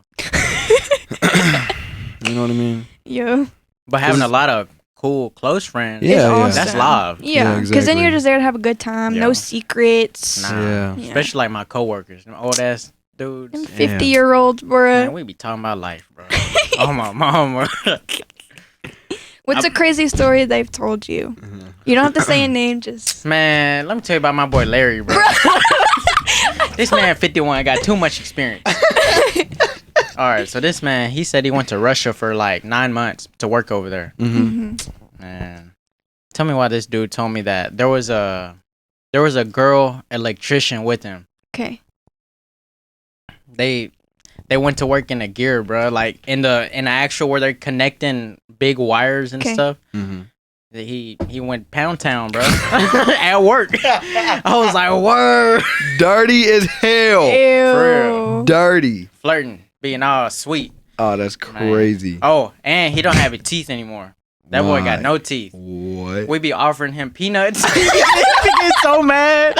You know what I mean? Yeah. But having a lot of cool, close friends, Yeah, that's love. Yeah, because then you're just there to have a good time. No secrets. Nah. Especially like my coworkers, them old ass dudes. 50-year-olds, bruh. Man, we be talking about life, bro. Oh, my mama. What's a crazy story they've told you? You don't have to say a name, just... Man, let me tell you about my boy Larry, bro. This man, 51, got too much experience. All right, so this man, he said he went to Russia for like 9 months to work over there. Man, tell me why this dude told me that there was a girl electrician with him. Okay. They went to work in a gear, bro. Like in the actual where they're connecting big wires and stuff. Mm-hmm. He went pound town, bro. At work. I was like, word. Dirty as hell. Ew. For real. Dirty. Flirting, being all sweet. Oh, that's crazy. Man. Oh, and he don't have his teeth anymore. That boy got no teeth. What? We be offering him peanuts. He get so mad.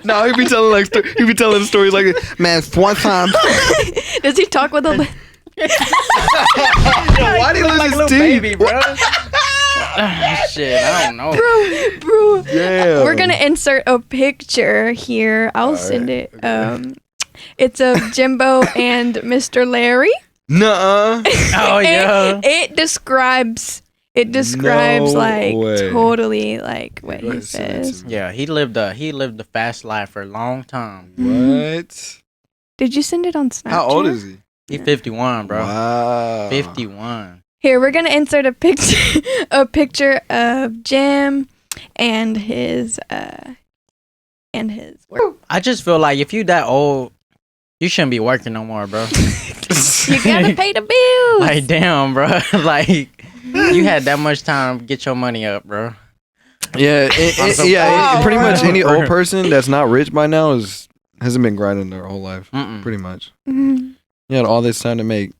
No, he be telling stories like, man, one time. Does he talk with a? Why did he lose like his little teeth? baby, bro? Shit, I don't know. Bro. Yeah. We're gonna insert a picture here. I'll send it. It's of Jimbo and Mr. Larry. Nuh-uh. Oh yeah. It describes like way. totally like what Go he ahead, send it to says. me. Yeah, he lived a fast life for a long time. What? Did you send it on Snapchat? How old is he? He 51, bro. Wow. 51. Here, we're gonna insert a picture of Jim and his work. I just feel like if you that old, you shouldn't be working no more, bro. You gotta pay the bills. Like damn, bro. Like you had that much time to get your money up, bro. Yeah, pretty much any old person that's not rich by now hasn't been grinding their whole life. Mm-mm. Pretty much. Mhm. You had all this time to make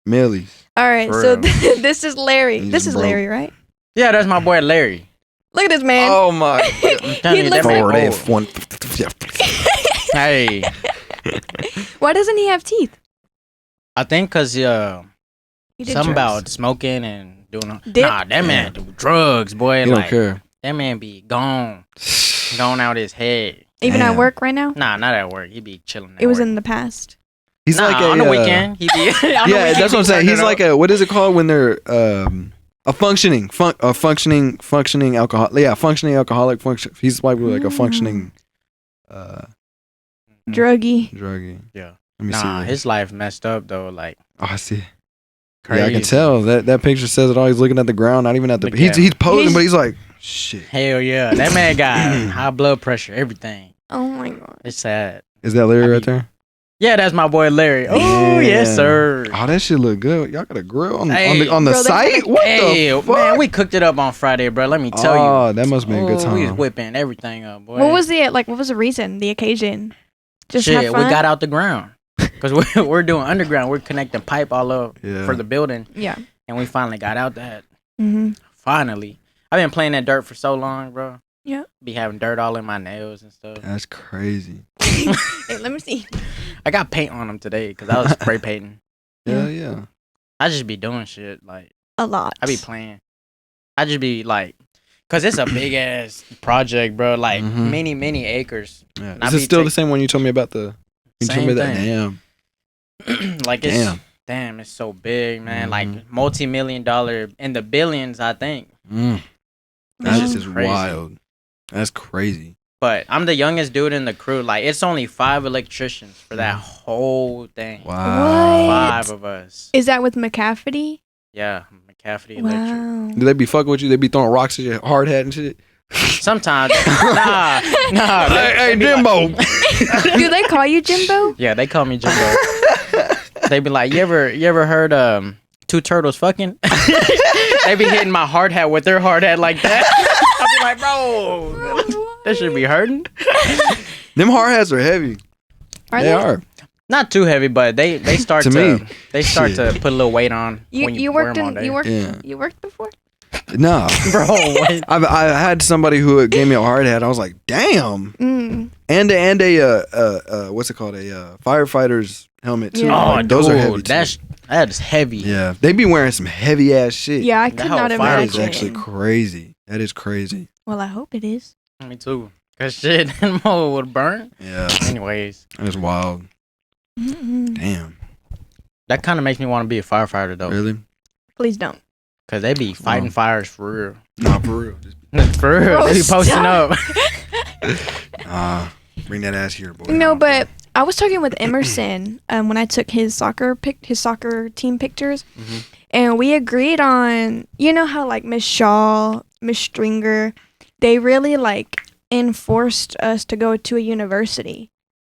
millies. All right, For so real. this is Larry. He's This is broke. Larry, right? Yeah, that's my boy Larry. Look at this man. Oh my! I'm telling He you, lives that in- man Ford old. F-150. Hey, Why doesn't he have teeth? I think cause He did something drugs. about smoking and doing. Dip. Nah, that man do drugs, boy. He Like don't care. that man be gone out his head. Even at Damn. work right now. Nah, not at work. He be chilling. It was in the past. He's nah, like on the weekend. He be. Yeah, that's what I'm saying. He's like a what is it called when they're a functioning alcohol. Yeah, functioning alcoholic. He's like a functioning Druggy. druggie. Yeah. Let me Nah, see. his life messed up though. Like Oh, I see. crazy. Yeah, I can tell that picture says it all. He's looking at the ground, not even at the. Look He's at he's him. posing, but he's like, shit. Hell yeah, that man got high blood pressure, everything. Oh my god. It's sad. Is that Larry right there? Yeah, that's my boy Larry. Oh yes, Yeah. sir. Oh, that shit look good. Y'all got a grill on Hey, the bro, they site? had a- What Hey, the fuck? man, we cooked it up on Friday, bro. Let me tell Oh, you. that must be a good We was time. whipping everything up, boy. What was the reason? The occasion? Just Shit? have fun? We got out the ground because we're doing underground. We're connecting pipe all up Yeah. for the building, Yeah. and we finally got out that. Mm-hmm. Finally, I've been playing that dirt for so long, bro. Yeah. Be having dirt all in my nails and stuff. That's crazy. Hey, let me see. I got paint on them today because I was spray painting. Yeah, yeah. I just be doing shit like A lot. I be playing. I just be like, cause it's a big ass project, bro. Like Mhm. many acres. Yeah. I Is it be still take- the same one you told me about the? You told Same me that. thing. Damn. Like it's damn, it's so big, man. Like multi-million-dollar in the billions, I think. Mm. It's That's just just crazy. wild. That's crazy. But I'm the youngest dude in the crew. Like it's only 5 electricians for that whole thing. Wow. What? 5 of us. Is that with McCafferty? Yeah, McCafferty Electric. Wow. Do they be fucking with you? They be throwing rocks at your hard hat and shit. Sometimes, nah. Hey, Jimbo. Do they call you Jimbo? Yeah, they call me Jimbo. They be like, you ever heard two turtles fucking? They be hitting my hard hat with their hard hat like that. I be like, bro, that should be hurting. Them hard hats are heavy. Are they they? are. Not too heavy, but they start To to me. they start Shit. to put a little weight on when you wear worked them all in day. you worked Yeah. you worked before? Nah. Bro, what? I had somebody who gave me a hard hat. I was like, damn. Mm. And a what's it called? A firefighter's helmet too. Yeah. Oh, Like, those dude, are heavy. Too. that is heavy. Yeah, they be wearing some heavy ass shit. Yeah, I That could whole not fire That imagine. is actually crazy. That is crazy. Well, I hope it is. Me too. Cause shit, that mold would burn. Yeah, Anyways, that is wild. Mm-mm. Damn. that kind of makes me want to be a firefighter though. Really? Please don't. Cause they be fighting fires for real. Nah, for real. For real, Bro, they be posting stop. up. Bring that ass here, boy. No, but I was talking with Emerson when I took his soccer team pictures, And we agreed on, you know how like Miss Shaw, Miss Stringer, they really like enforced us to go to a university.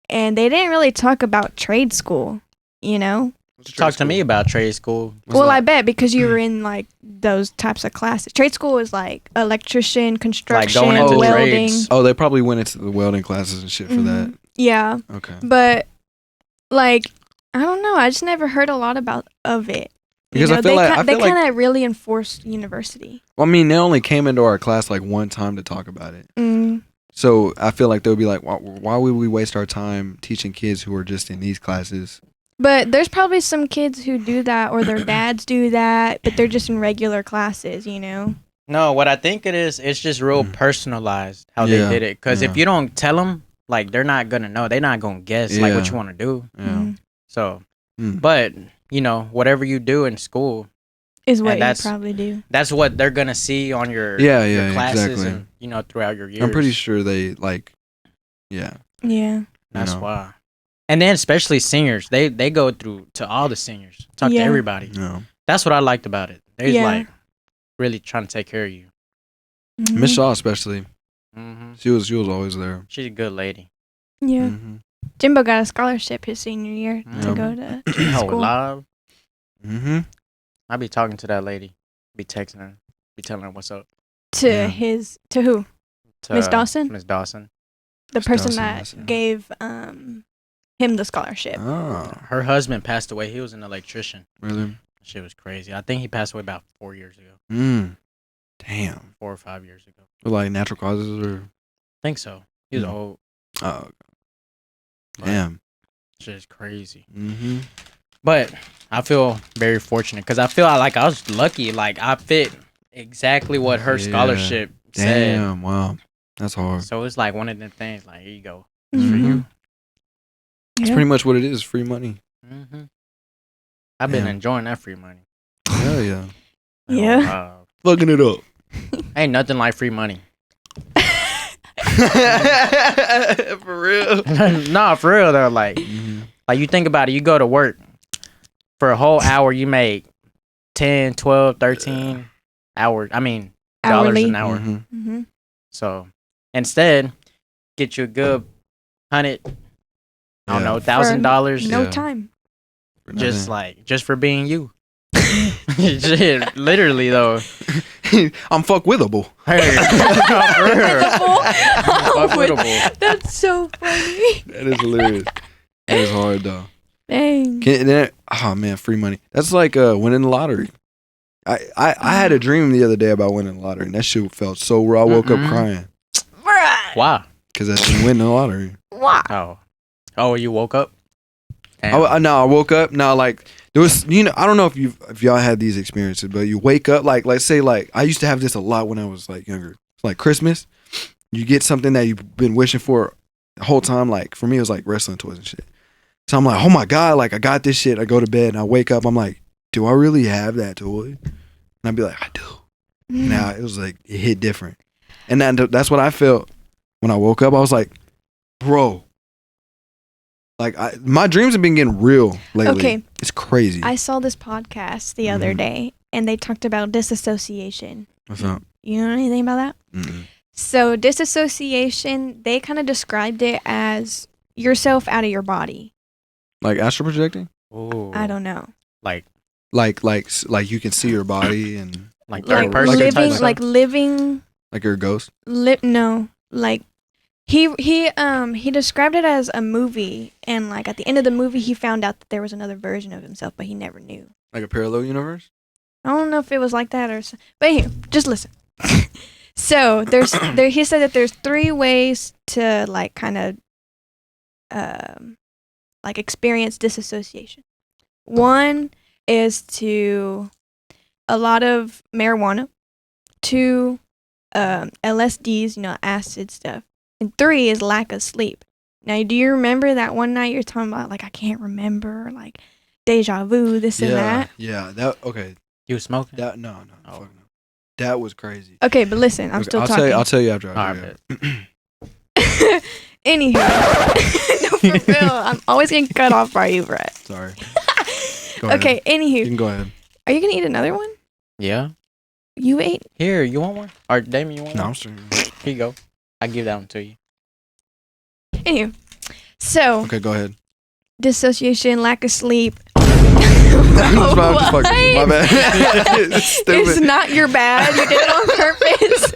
And they didn't really talk about trade school, you know? Talk to me about trade school. Well, I bet because you were in like those types of classes. Trade school is like electrician, construction, going into welding. trades. Oh, they probably went into the welding classes and shit for that. Yeah. Okay. But like, I don't know. I just never heard a lot of it. Because you know, I feel like they kind of really enforced university. Well, I mean, they only came into our class like one time to talk about it. So I feel like they'll be like, why would we waste our time teaching kids who are just in these classes? But there's probably some kids who do that, or their dads do that, but they're just in regular classes, you know? No, what I think it is, it's just real personalized how they did it. Because if you don't tell them, like, they're not going to know. They're not going to guess, like, what you want to do. Yeah. So, but, you know, whatever you do in school is what you probably do. That's what they're going to see on your classes exactly. and, you know, throughout your years. I'm pretty sure they, like, Yeah. That's why. And then especially seniors, they go through to all the seniors, talk to everybody. Yeah. That's what I liked about it. They're like really trying to take care of you. Miss Shaw especially. She was always there. She's a good lady. Yeah. Jimbo got a scholarship his senior year to go to school. Live. I be talking to that lady, be texting her, be telling her what's up. To who? Miss Dawson? Miss Dawson. The person that gave him the scholarship. Oh. Her husband passed away. He was an electrician. Really? Shit was crazy. I think he passed away about 4 years ago. Damn. 4 or 5 years ago. Like natural causes or? I think so. He was old. Oh. Damn. Shit is crazy. But I feel very fortunate because I feel like I was lucky. Like I fit exactly what her scholarship said. Damn. Wow. That's hard. So it's like one of them things. Like here you go. It's for you. It's pretty much what it is. Free money. I've been enjoying that free money. Hell yeah. Yeah. Fucking it up. Ain't nothing like free money. For real. Nah, for real though. Like you think about it. You go to work for a whole hour. You make 10, 12, 13 hours. I mean, dollars an hour. So instead, get you a good $100. I don't know, $1,000. No time. Just for being you. Literally though. I'm fuckwittable. Hey, fuckwittable. That's so funny. That is hilarious. That is hard though. Dang. Oh man, free money. That's like winning the lottery. I had a dream the other day about winning the lottery, and that shit felt so raw. I woke up crying. Why? Because I didn't win the lottery. Why? Oh, you woke up? I woke up. Now, like, there was, I don't know if y'all had these experiences, but you wake up, like, let's say, like, I used to have this a lot when I was, like, younger. It's like Christmas. You get something that you've been wishing for the whole time. Like, for me, it was, like, wrestling toys and shit. So I'm like, oh, my God, like, I got this shit. I go to bed, and I wake up. I'm like, do I really have that toy? And I'd be like, I do. Now, it was, like, it hit different. And that's what I felt when I woke up. I was like, bro. Like, my dreams have been getting real lately. Okay. It's crazy. I saw this podcast the other day, and they talked about disassociation. What's up? You know anything about that? So, disassociation, they kind of described it as yourself out of your body. Like astral projecting? Ooh. I don't know. Like you can see your body and like third person living, like living. Like you're a ghost? No, like. He described it as a movie, and like at the end of the movie he found out that there was another version of himself, but he never knew. Like a parallel universe? I don't know if it was like that or so, but here, just listen. So he said that there's 3 ways to like kind of like experience disassociation. One is to a lot of marijuana, 2 LSDs, acid stuff. And 3 is lack of sleep. Now, do you remember that one night you're talking about, like, I can't remember, like, deja vu, this and that? Yeah, that, okay. You was smoking? No, fuck no. That was crazy. Okay, but listen, I'm still talking. I'll tell you after. Anywho. No, for real. I'm always getting cut off by you, Brett. Sorry. Okay, anywho. You can go ahead. Are you gonna eat another one? Yeah. You ate? Here, you want one? Or Damon, you want No, one? I'm straight. Here you go. I give that one to you. Anyway, so Okay, go ahead. dissociation, lack of sleep. I'm just fucking with you. My bad. It's stupid. It's not your bad. You did it on purpose.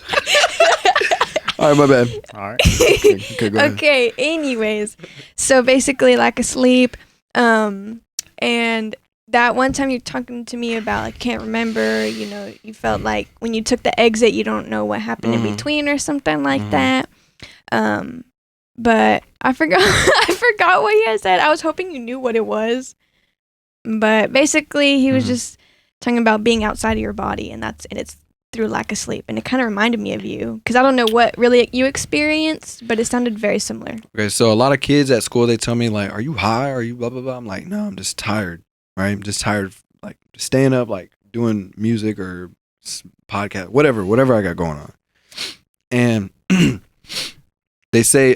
All right, my bad. All right. Okay, go ahead. Okay, anyways. So basically lack of sleep. And that one time you're talking to me about like can't remember, you felt like when you took the exit you don't know what happened in between or something like that. But I forgot I forgot what he had said. I was hoping you knew what it was. But basically he was just talking about being outside of your body and it's through lack of sleep, and it kind of reminded me of you because I don't know what really you experienced, but it sounded very similar. Okay, so a lot of kids at school, they tell me like, "Are you high? Are you blah blah blah?" I'm like, "No, I'm just tired, right? I'm just tired, of, like staying up, like doing music or podcast, whatever I got going on." And they say,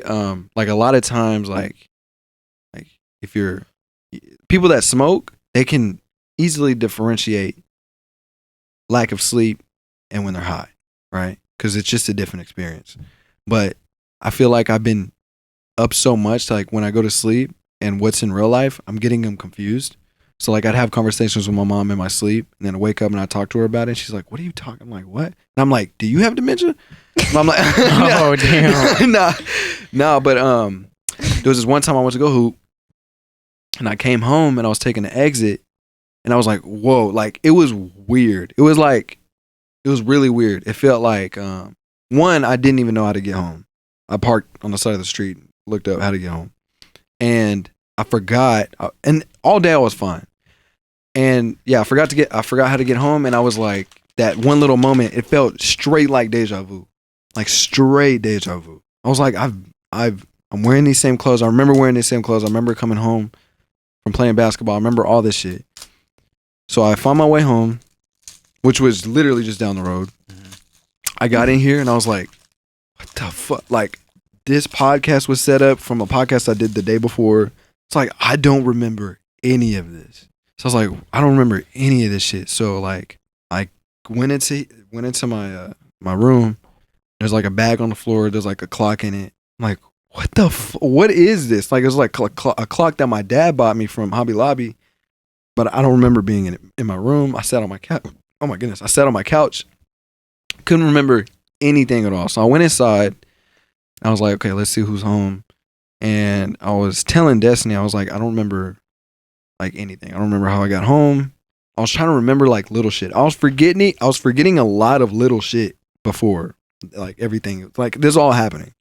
like a lot of times, like if you're people that smoke, they can easily differentiate lack of sleep and when they're high, right? Because it's just a different experience. But I feel like I've been up so much, like when I go to sleep and what's in real life, I'm getting them confused. So like I'd have conversations with my mom in my sleep, and then I wake up and I talk to her about it. And she's like, "What are you talking?" I'm like, "What?" And I'm like, "Do you have dementia?" And I'm like, "Oh damn, no." But there was this one time I went to go hoop, and I came home and I was taking the exit, and I was like, "Whoa!" Like it was weird. It was really weird. It felt like one, I didn't even know how to get home. I parked on the side of the street, looked up how to get home, and I forgot. And all day I was fine. And yeah, I forgot how to get home, and I was like, that one little moment, it felt straight like deja vu, like straight deja vu. I was like, I'm wearing these same clothes. I remember wearing these same clothes. I remember coming home from playing basketball. I remember all this shit. So I found my way home, which was literally just down the road. I got in here and I was like, what the fuck? Like, this podcast was set up from a podcast I did the day before. It's like, I don't remember any of this. So I was like, I don't remember any of this shit. So like, I went into my room. There's like a bag on the floor. There's like a clock in it. I'm like, what is this? Like, it was like a clock that my dad bought me from Hobby Lobby, but I don't remember being in my room. I sat on my couch. Oh my goodness. I sat on my couch. Couldn't remember anything at all. So I went inside. I was like, okay, let's see who's home. And I was telling Destiny, I was like, I don't remember like anything. I don't remember how I got home. I was trying to remember like little shit. I was forgetting a lot of little shit before, like everything. Like this all happening.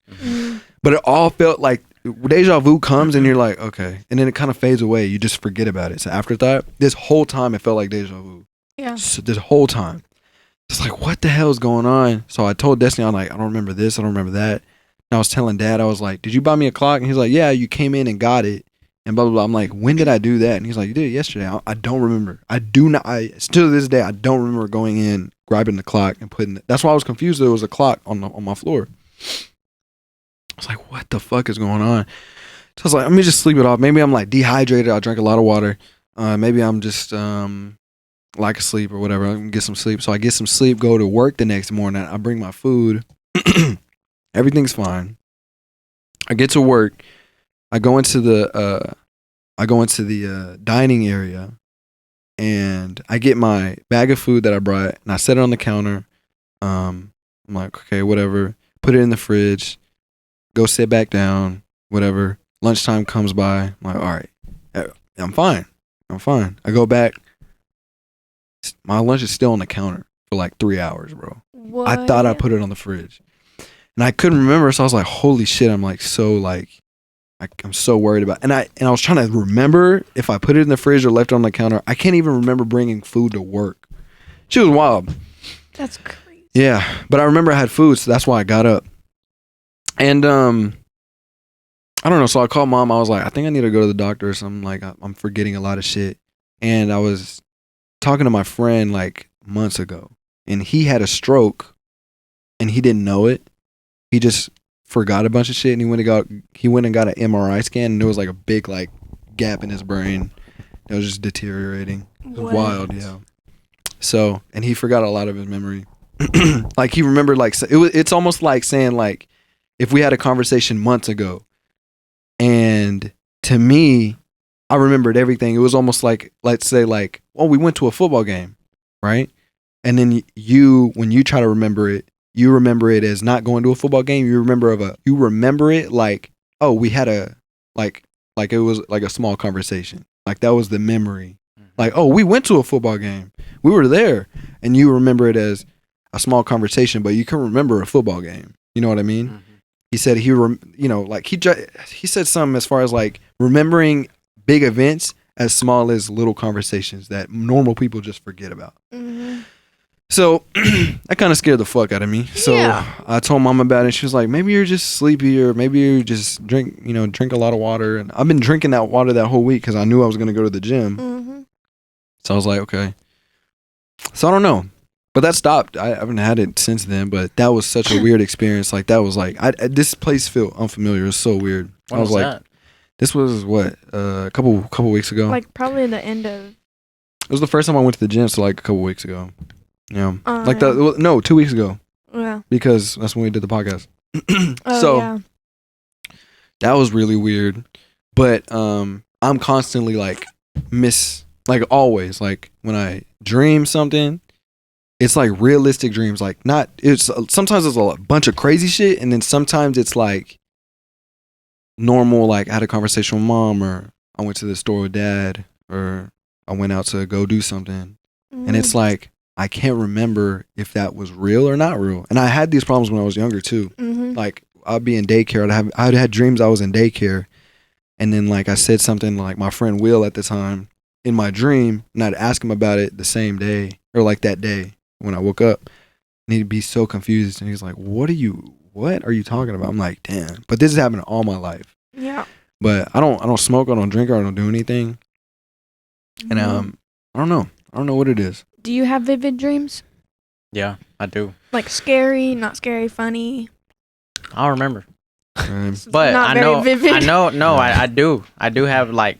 But it all felt like deja vu comes and you're like, okay. And then it kind of fades away. You just forget about it. It's an afterthought. This whole time it felt like deja vu. Yeah. So this whole time. It's like, what the hell is going on? So I told Destiny, I'm like, I don't remember this. I don't remember that. And I was telling Dad, I was like, did you buy me a clock? And he's like, yeah, you came in and got it. And blah, blah, blah. I'm like, when did I do that? And he's like, you did it yesterday. I don't remember. Still to this day, I don't remember going in, grabbing the clock and putting it. That's why I was confused. There was a clock on my floor. I was like, what the fuck is going on? So I was like, let me just sleep it off. Maybe I'm like dehydrated. I drank a lot of water. Maybe I'm just lack of sleep or whatever. I can get some sleep. So I get some sleep, go to work the next morning. I bring my food. Everything's fine. I get to work. I go into the dining area, and I get my bag of food that I brought, and I set it on the counter. I'm like, okay, whatever. Put it in the fridge. Go sit back down. Whatever. Lunchtime comes by. I'm like, all right, I'm fine. I go back. My lunch is still on the counter for like 3 hours, bro. What? I thought I put it on the fridge, and I couldn't remember. So I was like, holy shit! I'm like I'm so worried about, and I was trying to remember if I put it in the fridge or left it on the counter. I can't even remember bringing food to work. She was wild. That's crazy. Yeah, but I remember I had food, so that's why I got up. And I don't know. So I called Mom. I was like, I think I need to go to the doctor or something. Like I'm forgetting a lot of shit. And I was talking to my friend like months ago, and he had a stroke, and he didn't know it. He just forgot a bunch of shit, and he went and got an MRI scan, and there was like a big like gap in his brain that was just deteriorating. It was wild, yeah. So, and he forgot a lot of his memory. Like he remembered, like it's almost like saying like if we had a conversation months ago, and to me, I remembered everything. It was almost like, let's say like, oh, we went to a football game, right? And then you, when you try to remember it, you remember it as not going to a football game. You remember it like, oh, we had a like it was like a small conversation. Like that was the memory. Like, oh, we went to a football game. We were there, and you remember it as a small conversation, but you can remember a football game. You know what I mean? Mm-hmm. He said he said something as far as like remembering big events as small as little conversations that normal people just forget about. Mm-hmm. So that kind of scared the fuck out of me. So I told Mom about it. She was like, maybe you're just sleepy, or maybe you just drink a lot of water. And I've been drinking that water that whole week because I knew I was going to go to the gym. Mm-hmm. So I was like, okay. So I don't know. But that stopped. I haven't had it since then, but that was such a weird experience. Like that was like, this place felt unfamiliar. It was so weird. When was like, that? This was what, a couple weeks ago. Like probably the end of. It was the first time I went to the gym, so like a couple weeks ago. Yeah. Like that. No, 2 weeks ago. Yeah. Because that's when we did the podcast. That was really weird. But I'm constantly like like always, like when I dream something, it's like realistic dreams. Like sometimes it's a bunch of crazy shit, and then sometimes it's like normal, like I had a conversation with Mom, or I went to the store with Dad, or I went out to go do something. Mm. And it's like I can't remember if that was real or not real. And I had these problems when I was younger too. Mm-hmm. Like I'd be in daycare. I'd had dreams I was in daycare, and then like I said something like my friend Will at the time in my dream, and I'd ask him about it the same day or like that day when I woke up, and he'd be so confused, and he's like, what are you talking about? I'm like, damn. But this has happened all my life. Yeah. But I don't smoke, I don't drink, or I don't do anything. And I don't know what it is. Do you have vivid dreams? Yeah, I do. Like scary, not scary, funny? I'll remember. But not very vivid. I do. I do have like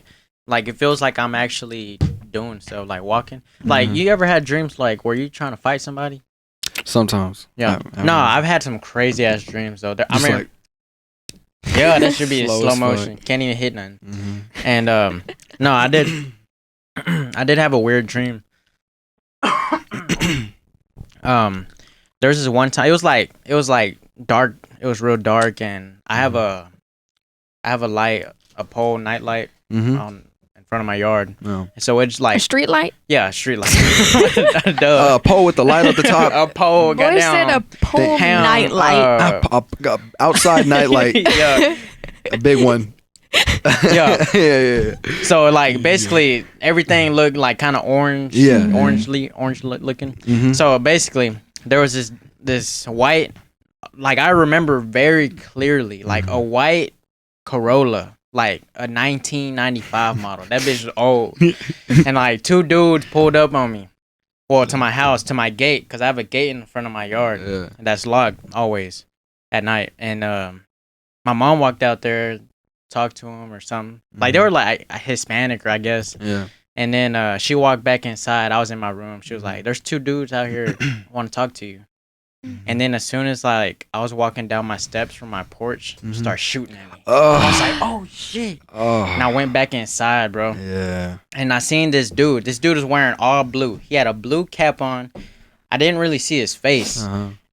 it feels like I'm actually doing stuff, like walking. Mm-hmm. Like you ever had dreams like where you trying to fight somebody? Sometimes. Yeah. I've had some crazy ass dreams though. Yeah, that should be slow motion. Can't even hit nothing. Mm-hmm. And no, I did. I did have a weird dream. There's this one time. It was like dark. It was real dark, and I have a light, a pole night light, in front of my yard. Oh. So it's like a street light. Yeah, a street light. A pole with the light at the top. A pole. Boy said a pole night light. Outside night light. Yeah, a big one. Yeah. So like basically everything looked like kind of orange. Yeah. Orange looking. Mm-hmm. So basically there was this white, like I remember very clearly, like a white Corolla, like a 1995 model. That bitch was old. And like two dudes pulled up on me. Well, to my house, to my gate, because I have a gate in front of my yard that's locked always at night. And my mom walked out there, talked to him or something. Like they were like Hispanic, I guess. Yeah. And then she walked back inside. I was in my room. She was like, "There's two dudes out here want to talk to you." And then as soon as like I was walking down my steps from my porch, start shooting at me. Oh. I was like, "Oh shit!" Oh. And I went back inside, bro. Yeah. And I seen this dude. This dude was wearing all blue. He had a blue cap on. I didn't really see his face,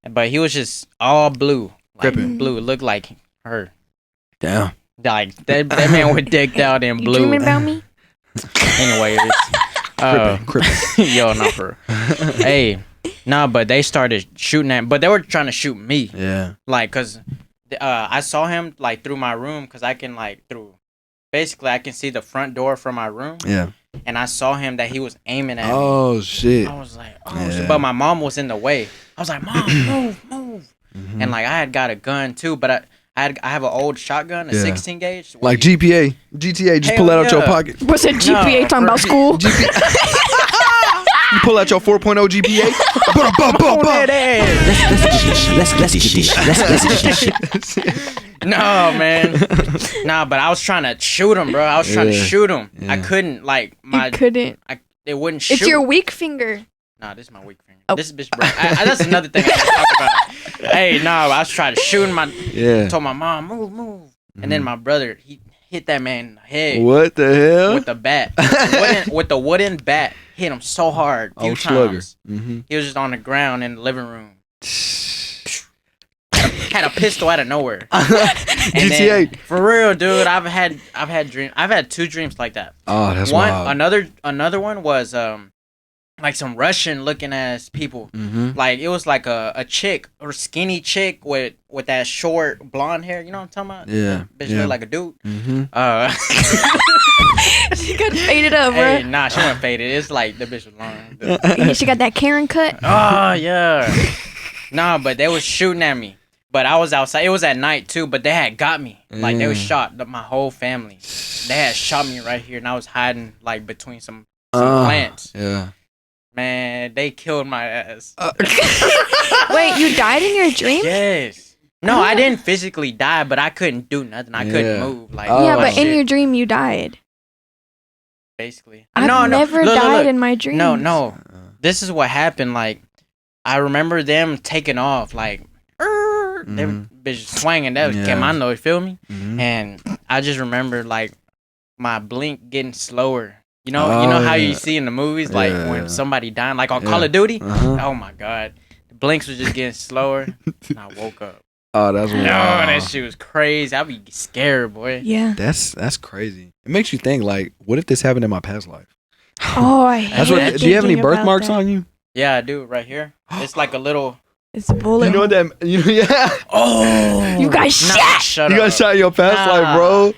but he was just all blue, like blue. It looked like her. Damn. Like that man was decked out in blue. You dreaming about me? Anyways, crippin'. Yo, not for. Hey, nah, but they started shooting at, but they were trying to shoot me. Yeah. Like, cause I saw him like through my room, cause I can like basically I can see the front door from my room. Yeah. And I saw him that he was aiming at me. Oh shit. I was like, shit. But my mom was in the way. I was like, "Mom, move." Mm-hmm. And like I had got a gun too, but I have an old shotgun, a 16 gauge. Like GTA, just pull that out your pocket. What's a GPA talking about school? You pull out your 4.0 GPA. Let's get this. No, man. Nah, but I was trying to shoot him, bro. I was trying to shoot him. I couldn't, like, You couldn't. It wouldn't shoot. It's your weak finger. Nah, this is my weak finger. Oh. This bitch, bro. That's another thing I gotta talk about. Hey, no, I was trying to shoot my. Yeah. Told my mom, move. And then my brother, he hit that man in the head. What the hell? With the bat. with the wooden bat. Hit him so hard. Few times. He was just on the ground in the living room. Had a pistol out of nowhere. GTA. For real, dude. I've had dreams. I've had 2 dreams like that. Oh, that's one. wild. Another one was like some Russian looking ass people. Like it was like a chick or skinny chick with that short blonde hair. You know what I'm talking about? Yeah. That bitch look like a dude. She got faded up, bro. Hey, nah, she wasn't faded. It's like the bitch was long. Yeah, she got that Karen cut. Oh yeah. Nah, but they was shooting at me. But I was outside. It was at night too. But they had got me. Like they was shot. My whole family. They had shot me right here, and I was hiding like between some plants. Yeah. Man, they killed my ass. Wait, you died in your dream? Yes. No, I didn't physically die, but I couldn't do nothing. I couldn't move. Like yeah, but in your dream you died. Basically. I've never died in my dreams. No. This is what happened. Like, I remember them taking off. Like, they bitch swinging. That was quemando. You feel me? And I just remember like my blink getting slower. You know how you see in the movies, like when somebody dying, like on Call of Duty. Oh my god, the blinks was just getting slower. And I woke up. Oh, that's wild. No, that shit was crazy. I'd be scared, boy. Yeah. That's crazy. It makes you think like, what if this happened in my past life? Oh, I hate that. Do you have any birthmarks on you? Yeah, I do. Right here. It's like a little. It's a bullet. You know what that? Yeah. Oh, you got shot. You got shot in your past life, bro.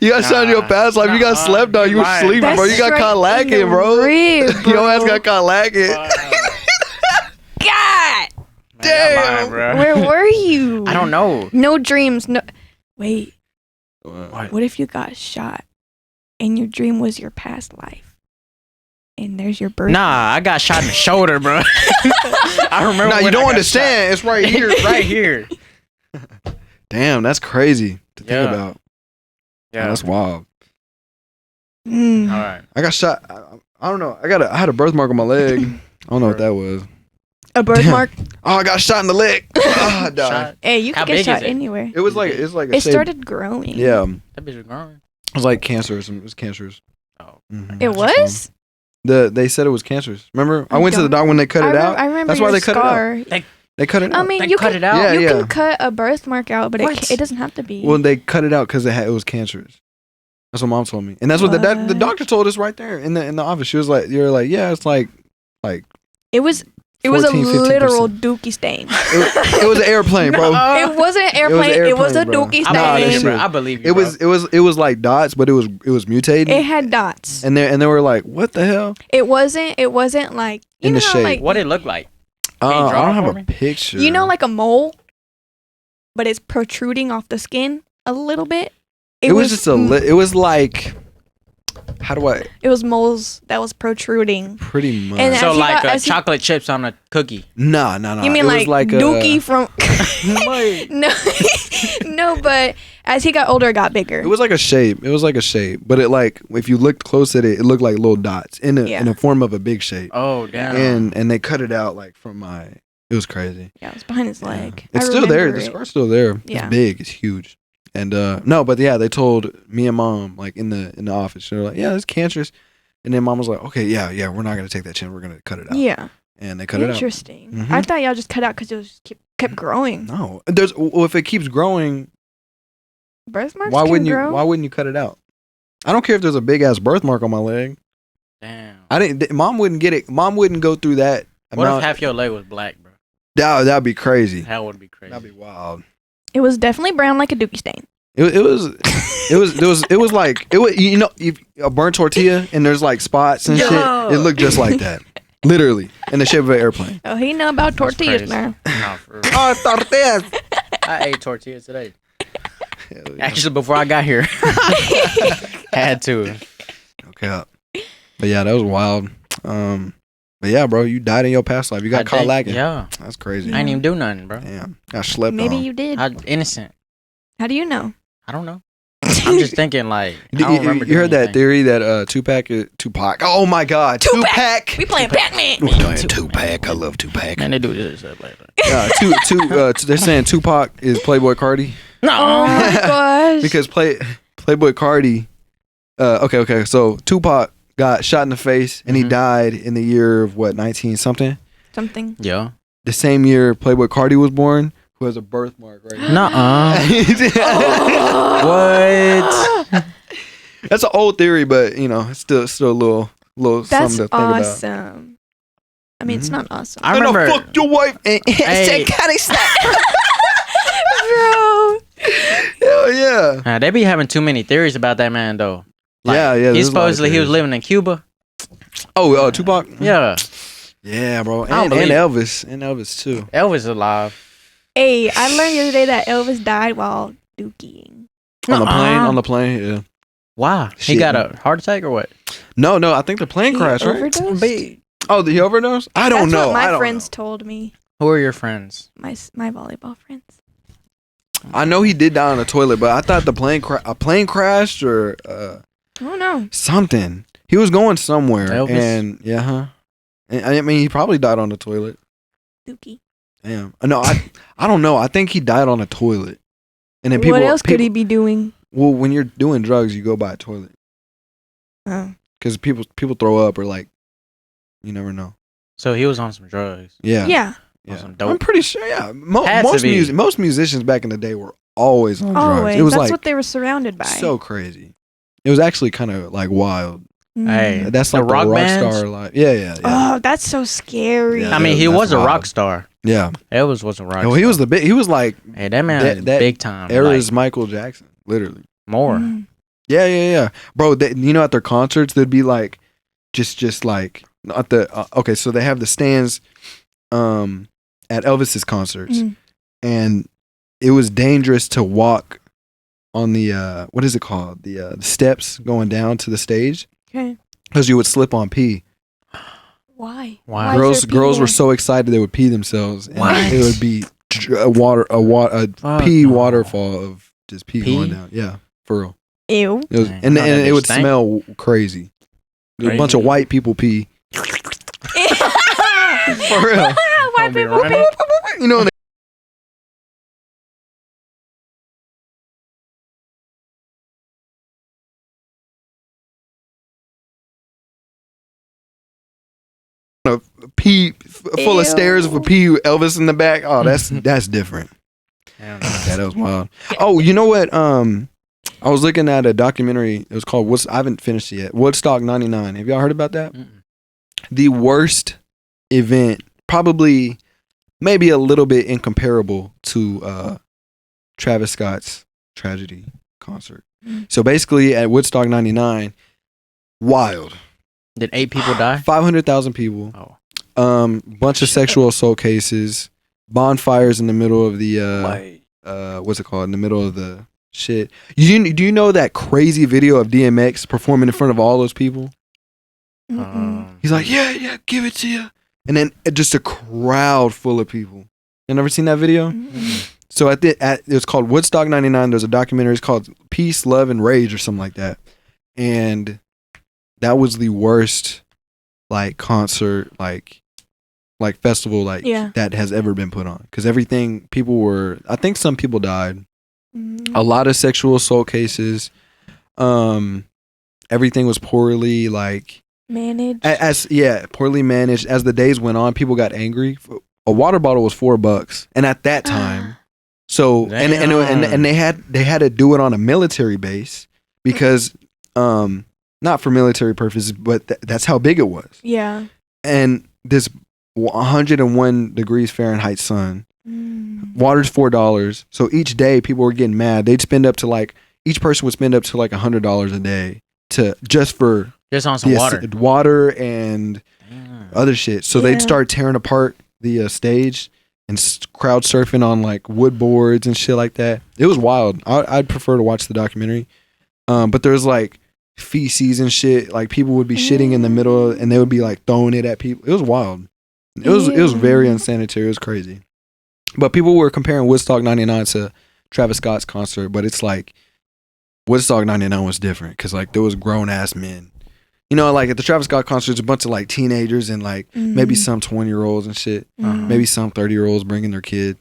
You got shot in your past life. You got slept on. You were sleeping, bro. You got caught lacking, bro. Your ass got caught lacking. God damn. Lying, Where were you? I don't know. No dreams. No. Wait. What if you got shot and your dream was your past life? And there's your birthday. Nah, I got shot in the shoulder, bro. I remember. Nah, you don't understand. It's right here. Right here. Damn, that's crazy to think about. Yeah, that's wild. All right. I got shot. I don't know. I had a birthmark on my leg. I don't know what that was. A birthmark? Oh, I got shot in the leg. Oh, I died. Hey, you can get shot anywhere. It was like a it started growing. Yeah. That bitch was growing. It was like cancerous. It was cancerous. Oh. It was? They said it was cancerous. Remember? I went to the doctor when they cut it out. I remember That's why they cut scar. it out. They cut it out. I mean, They you cut can it out? Yeah, you yeah. can cut a birthmark out, but it doesn't have to be. Well, they cut it out because it was cancerous. That's what mom told me, and that's what the doctor told us right there in the office. She was like, "You're like, yeah, it's like it was 14, a 15%. literal dookie stain. It was an airplane, bro. It wasn't an airplane. It was a bro. dookie I stain. believe, I believe you. It was like dots, but it was mutating. It had dots. And they were like, what the hell? It wasn't like In the shape. like What it looked like? I don't have me? a picture. you know, like a mole, but it's protruding off the skin a little bit. It was just it was like, how do I? It was moles that was protruding. Pretty much. And So as he like got- as he- chocolate chips on a cookie. No. You mean it was like a, Dookie from? No, but as he got older, it got bigger. It was like a shape. But it like if you looked close at it, it looked like little dots in the form of a big shape. Oh damn! And they cut it out like from my. It was crazy. Yeah, it was behind his leg. It's I still there. remember The it. scar's still there. Yeah. It's big. It's huge. And no, but yeah, they told me and mom like in the office. They're like, yeah, it's cancerous. And then mom was like, okay, yeah, we're not gonna take that chance. We're gonna cut it out. Yeah. And they cut it out. Interesting. Mhm. I thought y'all just cut out because it was kept growing. No, if it keeps growing, Birthmarks why can wouldn't grow? you? Why wouldn't you cut it out? I don't care if there's a big ass birthmark on my leg. Damn. Mom wouldn't get it. Mom wouldn't go through that. What if half your leg was black, bro? That'd be crazy. That would be crazy. That'd be wild. It was definitely brown like a dookie stain. It was like you know a burnt tortilla and there's like spots and shit. It looked just like that, literally in the shape of an airplane. Oh, he know about tortillas crazy. now. Nah, for real. Oh, tortillas! I ate tortillas today. Actually, before I got here, had to. Okay, but yeah, that was wild. But yeah, bro, you died in your past life. You got caught lacking. Yeah, that's crazy. I didn't even do nothing, bro. Damn, got slept Maybe on. you did. I innocent. How do you know? I don't know. I'm just thinking like I don't remember. You heard that theory that Tupac. Oh my God, Tupac. We playing Pac-Man. Tupac. I love Tupac. Man, they do this stuff like that. They're saying Tupac is Playboy Cardi. No. Oh my gosh. Because Playboy Cardi. Okay. So Tupac got shot in the face and he died in the year of what, 19 something? Something. Yeah. The same year Playboy Cardi was born, who has a birthmark right now. What? That's an old theory, but you know, it's still a little That's something to think about. awesome. I mean, it's not awesome. I remember. And I fucked your wife and Hey. Bro. Hell yeah. They be having too many theories about that man though. Like, Yeah. He there's a lot of supposedly he was theories. living in Cuba. Oh, Tupac. Yeah. Yeah, bro. I don't And believe- Elvis. And Elvis too. Elvis alive. Hey, I learned the other day that Elvis died while dookie. On the plane. Yeah. Wow. He Shit. got a heart attack or what? No. I think the plane crashed, right? Overdosed? Oh, he overdosed? I don't That's know. what I my don't friends told me. Who are your friends? My volleyball friends. I know he did die on the toilet, but I thought the plane crashed or I don't know. something. He was going somewhere, Elvis? and And, I mean, he probably died on the toilet. Dookie. Damn. No, I don't know. I think he died on a toilet. And then What else could he be doing? Well, when you're doing drugs, you go by a toilet Oh. because people throw up or like, you never know. So he was on some drugs. Yeah. Yeah. On some dope. I'm pretty sure. Yeah. Had to be. Most musicians back in the day were always on drugs. Always. It was That's like what they were surrounded by. so crazy. It was actually kind of like wild. Hey, That's the like the rock rock bands? star life. Yeah. Oh, that's so scary. Yeah. I mean, he that's was a wild. rock star. Yeah. Elvis was a rock Well, star. he was he was like Hey, that man was big time. era's Like, Michael Jackson, literally. more. Mm. Yeah. Bro, you know, at their concerts, they'd be like, just like at the okay, so they have the stands, at Elvis's concerts, Mm. and it was dangerous to walk on the what is it called, the steps going down to the stage, Okay. because you would slip on pee. Why? Wow. Why is there Girls people- were so excited they would pee themselves, and What? it would be a pee waterfall of just pee going down. Yeah, for real. Ew. It was, Dang. and Thought that it bitch would stank. smell crazy. There was a bunch of white people pee. For real. White be people. running. You know, a pee full of Ew. stairs with a pee Elvis in the back. Oh, that's different. I don't know. Yeah, that was wild. Oh, you know what? I was looking at a documentary. It was called I haven't finished it yet. Woodstock '99. Have y'all heard about that? Mm-mm. The worst event, probably, maybe a little bit incomparable to Travis Scott's tragedy concert. So basically, at Woodstock '99, wild. Did 8 people die? 500,000 people. Oh. Bunch of sexual assault cases. Bonfires in the middle of the what's it called? In the middle of the shit. Do you know that crazy video of DMX performing in front of all those people? He's like, yeah, give it to you. And then just a crowd full of people. You never seen that video? So it was called Woodstock '99. There's a documentary. It's called Peace, Love, and Rage or something like that. And that was the worst like concert, like festival, that has ever been put on. Because I think some people died. A lot of sexual assault cases. Everything was poorly Managed. poorly managed. As the days went on, people got angry. A water bottle was $4, and at that time, so and they had to do it on a military base because not for military purposes, but that's how big it was. Yeah. And this 101 degrees Fahrenheit sun, water's $4. So each day people were getting mad. They'd spend up to each person would spend up to $100 a day just on some water and other shit. So they'd start tearing apart the stage and crowd surfing on wood boards and shit like that. It was wild. I'd prefer to watch the documentary. But there's feces and shit. People would be shitting in the middle and they would be throwing it at people. It was wild. It was very unsanitary. It was crazy. But people were comparing Woodstock '99 to Travis Scott's concert, but it's Woodstock 99 was different because like there was grown ass men. You know, like at the Travis Scott concert, there's a bunch of like teenagers and like maybe some 20-year-olds and shit. Maybe some 30-year-olds bringing their kid.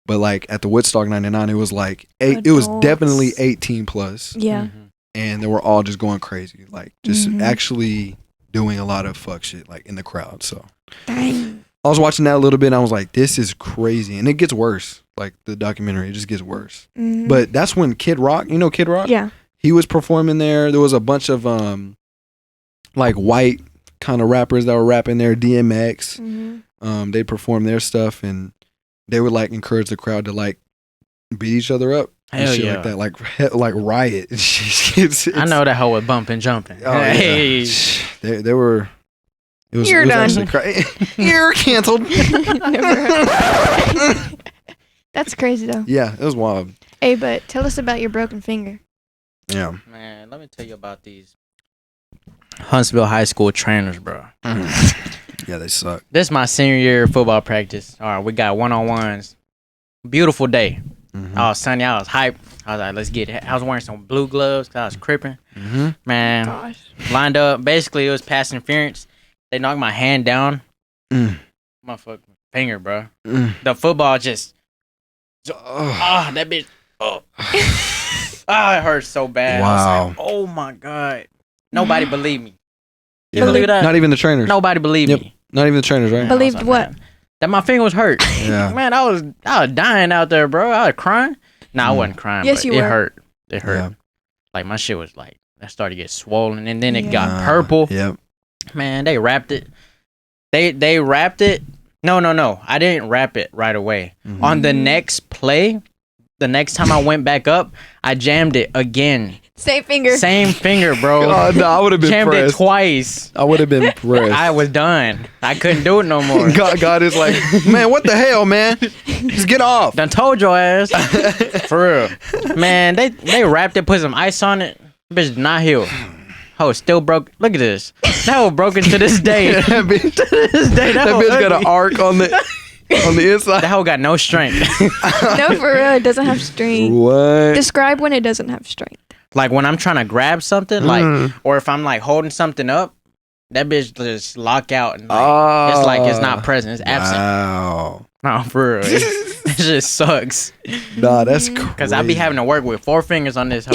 But like at the Woodstock 99, it was like it was definitely 18 plus. Yeah. And they were all just going crazy, like just actually doing a lot of fuck shit like in the crowd. So Dang. I was watching that a little bit and I was like, this is crazy. And it gets worse. Like the documentary, it just gets worse. But that's when Kid Rock, you know Kid Rock? Yeah. He was performing there. There was a bunch of like white kind of rappers that were rapping there, DMX. They performed their stuff and they would like encourage the crowd to like beat each other up. And Hell shit yeah. like that, like riot. It's, I know that hoe was bumping, jumping. Oh, Hey. yeah. They were. It was, You're it was done. actually You're canceled. That's crazy though. Yeah, it was wild. Hey, but tell us about your broken finger. Yeah. Man, let me tell you about these Huntsville High School trainers, bro. Yeah, they suck. This is my senior year of football practice. All right, we got one-on-ones. Beautiful day. Oh, sunny. I was hyped. I was like, let's get it. I was wearing some blue gloves because I was cripping. Man, lined up. Basically, it was pass interference. They knocked my hand down. My fucking finger, bro. The football just... that bitch... Oh. It hurt so bad. Wow. I was like, oh, my God. Nobody believed me. Yeah. Believe that? Not even the trainers. Nobody believed me. Not even the trainers, right? Believed what? That my finger was hurt. Yeah. Man, I was dying out there, bro. I was crying. No, I wasn't crying. Yes, but you it were. hurt. It hurt. Yeah. Like my shit was like that started to get swollen, and then it got purple. Yep. Man, they wrapped it. They wrapped it. No. I didn't wrap it right away. On the next play, the next time I went back up, I jammed it again. Same finger. Same finger, bro. Oh, no, I would have been jammed pressed. it twice. I would have been pressed. I was done. I couldn't do it no more. God is like, man, what the hell, man? Just get off. Done told your ass. For real. Man, they wrapped it, put some ice on it. Bitch did not heal. Oh, still broke. Look at this. That hoe broken to this day. that bitch, To this day, that hoe bitch got an ugly. arc on the inside. That hoe got no strength. No, for real. It doesn't have strength. What? Describe when it doesn't have strength. Like when I'm trying to grab something, like, or if I'm like holding something up, that bitch just lock out and like, it's like it's not present. It's absent. Wow. No, for real. It just sucks. Nah, that's crazy. Because I be having to work with 4 fingers on this hoe.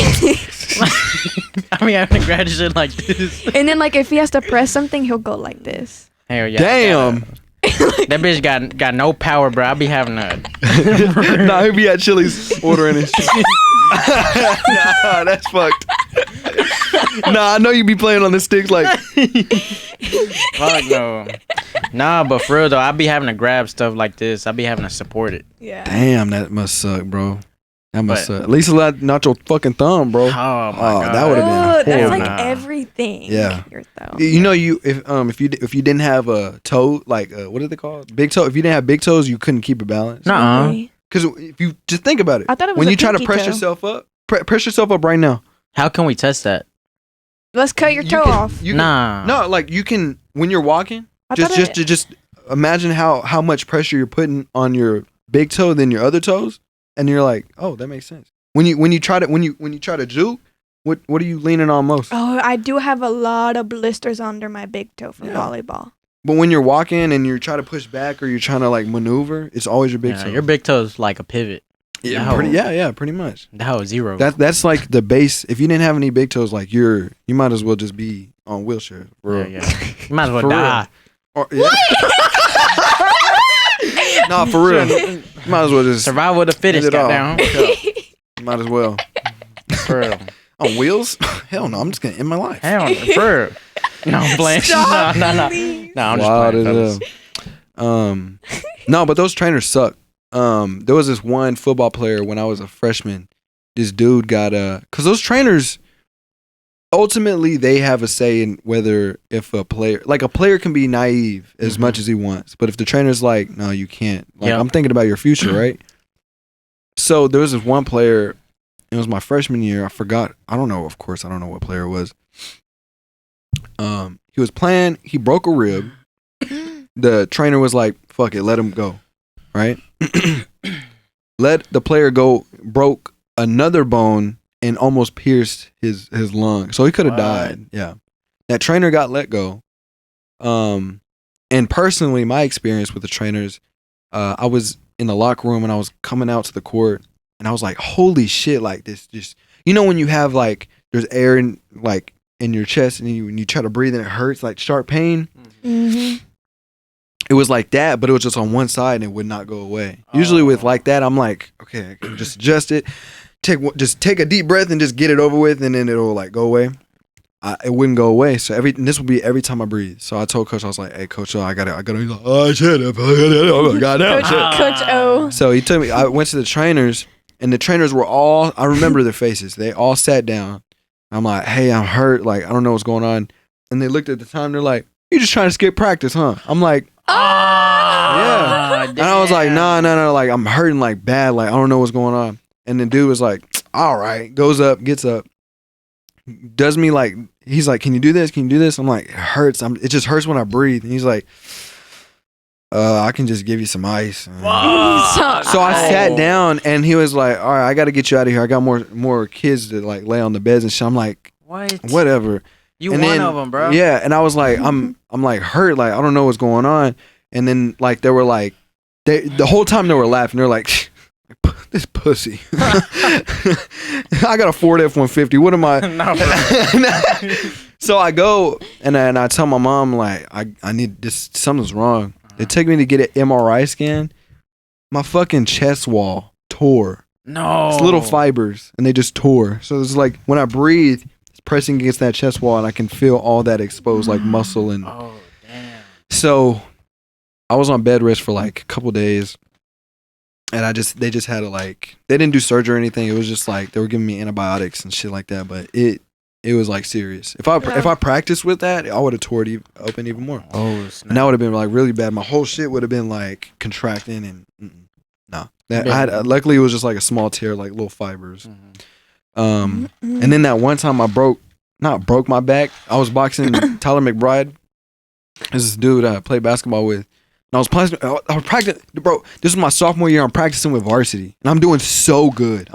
I be having to grab shit like this. And then, like, if he has to press something, he'll go like this. Hell yeah. Damn. That bitch got no power, bro. I be having to. Nah, he be at Chili's ordering his shit. Nah, that's fucked. Nah, I know you be playing on the sticks like. Fuck no. Nah, but for real though, I be having to grab stuff like this. I be having to support it. Yeah. Damn, that must suck, bro. That must But- suck. At least not your fucking thumb, bro. Oh my god. that would have Oh, been that's horrible. like everything. Yeah. Your thumb. You know, if you didn't have a toe, like what are they called? Big toe. If you didn't have big toes, you couldn't keep a balance. Nuh-uh. Really? Because if you just think about it, I thought it was when a you try to pinky press toe. yourself up, press yourself up right now. How can we test that? Let's cut your You toe can- off. you can- Nah. No, like you can when you're walking. I Just thought just imagine how much pressure you're putting on your big toe than your other toes, and you're like, oh, that makes sense. When you try to juke, what are you leaning on most? Oh, I do have a lot of blisters under my big toe from Yeah. volleyball. But when you're walking and you're trying to push back or you're trying to like maneuver, it's always your big Yeah, toe. your big toe's like a pivot. yeah, No. pretty much. That was zero. That's like the base. If you didn't have any big toes, like you might as well just be on wheelchair. For real. yeah. You might as well For real. die. Or, yeah. Nah, for real. You might as well just Survival of the fittest, end it all. goddamn. Might as well. For real. On wheels? Hell no, I'm just gonna end my life. Hell, for real. No, I'm playing. Stop, No. please. No, I'm just Wild playing, as fellas. No, but those trainers suck. There was this one football player when I was a freshman. This dude got cause those trainers ultimately they have a say in whether if a player can be naive as much as he wants, but if the trainer's like, no, you can't. Like Yep. I'm thinking about your future, right? So there was this one player. It was my freshman year. I forgot. I don't know. Of course, I don't know what player it was. He was playing. He broke a rib. The trainer was like, "Fuck it, let him go." Right? Let the player go. Broke another bone and almost pierced his lung. So he could have died. Yeah. That trainer got let go. And personally, my experience with the trainers, I was in the locker room and I was coming out to the court and I was like, holy shit, like this just, you know, when you have like, there's air in like in your chest and you try to breathe and it hurts, like sharp pain. Mm-hmm. It was like that, but it was just on one side and it would not go away. Usually with like that, I'm like, okay, I can just adjust it. Just take a deep breath and just get it over with, and then it'll like go away. It wouldn't go away. So this would be every time I breathe. So I told Coach, I was like, hey, Coach O, I got it. He's like, oh, shit. Coach O. So he took me, I went to the trainers, and the trainers were all, I remember their faces. They all sat down. I'm like, hey, I'm hurt. Like, I don't know what's going on. And they looked at the time. They're like, you just trying to skip practice, huh? I'm like, yeah. And I was like, no. Like, I'm hurting like bad. Like, I don't know what's going on. And the dude was like, all right. Goes up, gets up. Does me like, he's like, can you do this? Can you do this? I'm like, it hurts. It just hurts when I breathe. And he's like, I can just give you some ice. So I sat down and he was like, all right, I got to get you out of here. I got more kids to like lay on the beds and shit. I'm like, whatever. You and one of them, bro. Yeah. And I was like, I'm like hurt. Like, I don't know what's going on. And then like, they were like, the whole time they were laughing. They're like, this pussy. I got a Ford F-150. What am I? So I go and I tell my mom like I need this. Something's wrong. They take me to get an MRI scan. My fucking chest wall tore. No, it's little fibers and they just tore. So it's like when I breathe, it's pressing against that chest wall and I can feel all that exposed like muscle and. Oh damn. So I was on bed rest for like a couple days. And they just had to like, they didn't do surgery or anything. It was just like, they were giving me antibiotics and shit like that. But it was like serious. If I practiced with that, I would have tore it open even more. Oh, snap. And that would have been like really bad. My whole shit would have been like contracting and no. Luckily it was just like a small tear, like little fibers. And then that one time I broke my back. I was boxing Tyler McBride. This dude I played basketball with. I was practicing, bro. This is my sophomore year. I'm practicing with varsity, and I'm doing so good.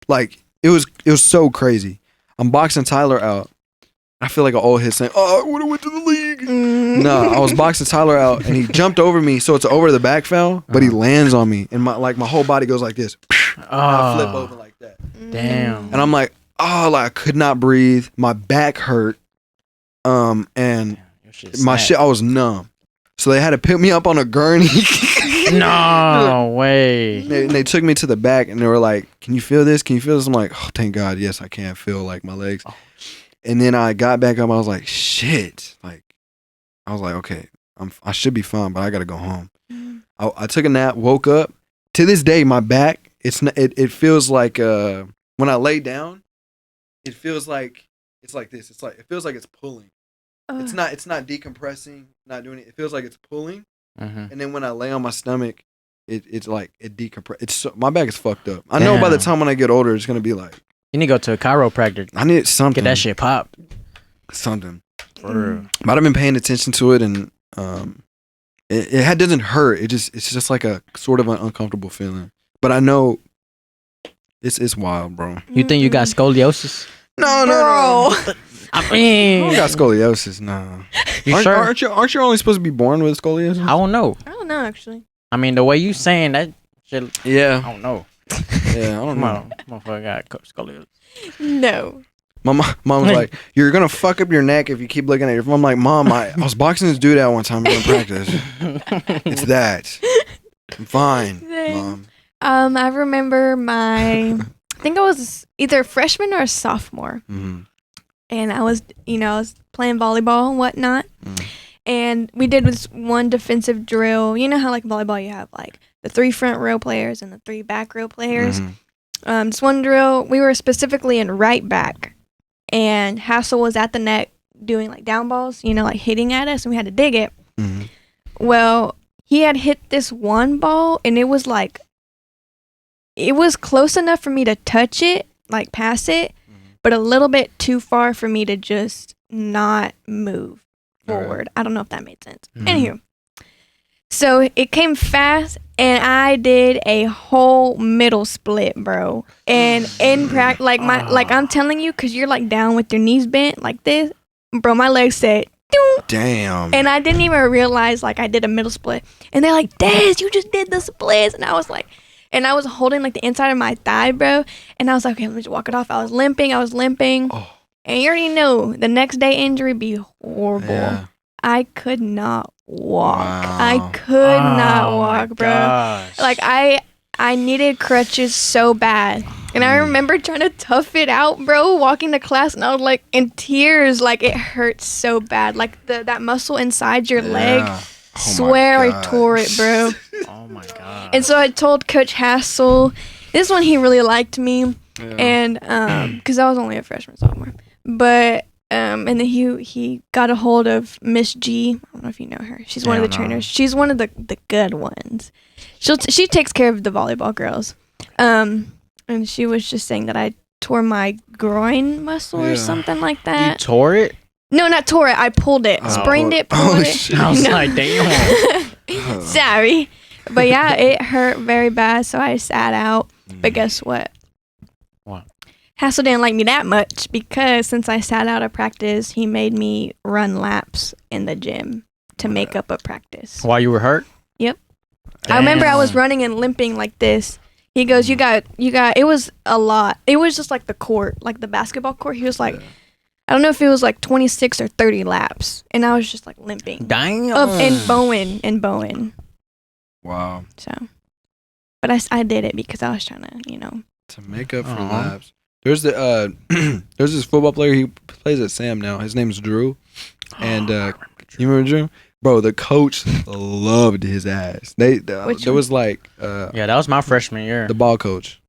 Like it was so crazy. I'm boxing Tyler out. I feel like an old head saying, "Oh, I would have went to the league." No, I was boxing Tyler out, and he jumped over me, so it's over the back foul, but he lands on me, and my whole body goes like this. I flip over like that. Damn. And I'm like, like I could not breathe. My back hurt. And my shit, I was numb. So they had to pick me up on a gurney. No way. They took me to the back and they were like, can you feel this? Can you feel this? I'm like, oh, thank God. Yes, I can feel like my legs. Oh. And then I got back up. I was like, shit. Like, I was like, okay, I should be fine, but I got to go home. I took a nap, woke up. To this day, my back, it feels like when I lay down, it feels like it's like this. It's like, it feels like it's pulling. It's not decompressing, not doing it. It feels like it's pulling. And then when I lay on my stomach, it's like it decompresses. My back is fucked up. I know by the time when I get older, it's gonna be like, you need to go to a chiropractor. I need something. Get that shit popped. Something. For real. But I've been paying attention to it, and it doesn't hurt. It's just like a sort of an uncomfortable feeling. But I know it's wild, bro. You think you got scoliosis? No. I mean, I got scoliosis. No. You sure? Aren't you only supposed to be born with scoliosis? I don't know. Actually. I mean, the way you saying that shit. Yeah. I don't know. Yeah, I don't know. Motherfucker got scoliosis. No. My mom was like, you're going to fuck up your neck if you keep looking at your phone. I'm like, Mom, I was boxing this dude out one time during practice. It's that. I'm fine, Mom. I remember I think I was either a freshman or a sophomore. Mm-hmm. And I was playing volleyball and whatnot. And we did this one defensive drill. You know how like volleyball you have like the 3 front row players and the 3 back row players. This one drill, we were specifically in right back. And Hassel was at the net doing like down balls, like hitting at us, and we had to dig it. Well, he had hit this one ball, and it was close enough for me to touch it, like pass it, but a little bit too far for me to just not move forward. Right. I don't know if that made sense. Anywho, so it came fast, And I did a whole middle split, bro. And in practice, like I'm telling you, cause you're like down with your knees bent like this, bro. My legs said, "Doo." Damn. And I didn't even realize like I did a middle split. And they're like, "Dez, you just did the splits." And I was like, and I was holding like the inside of my thigh, bro. And I was like, okay, let me just walk it off. I was limping. Oh. And you already know the next day injury be horrible. Yeah. I could not walk. Wow. I could not walk, bro. Gosh. Like I needed crutches so bad. And I remember trying to tough it out, bro, walking to class, and I was like in tears. Like it hurts so bad. Like that muscle inside your leg. Swear I tore it, bro. Oh my god. And so I told Coach Hassel. This one he really liked me. Yeah. And because I was only a freshman, sophomore. But and then he got a hold of Miss G. I don't know if you know her. She's one of the trainers. She's one of the good ones. She takes care of the volleyball girls. And she was just saying that I tore my groin muscle or something like that. You tore it? No, not tore it. I pulled it. Sprained it, pulled it. Shit. I was like, damn. Sorry. But yeah, it hurt very bad, so I sat out. But guess what? What? Hassel didn't like me that much because since I sat out of practice, he made me run laps in the gym to make up a practice. While you were hurt? Yep. Damn. I remember I was running and limping like this. He goes, you got, it was a lot. It was just like the court, like the basketball court. He was like, I don't know if it was like 26 or 30 laps. And I was just like limping. Damn. And Bowen. Wow. So, but I did it because I was trying to, to make up for laps. There's there's this football player. He plays at Sam now. His name's Drew. And you remember Drew? Bro, the coach loved his ass. There was like yeah, that was my freshman year. The ball coach.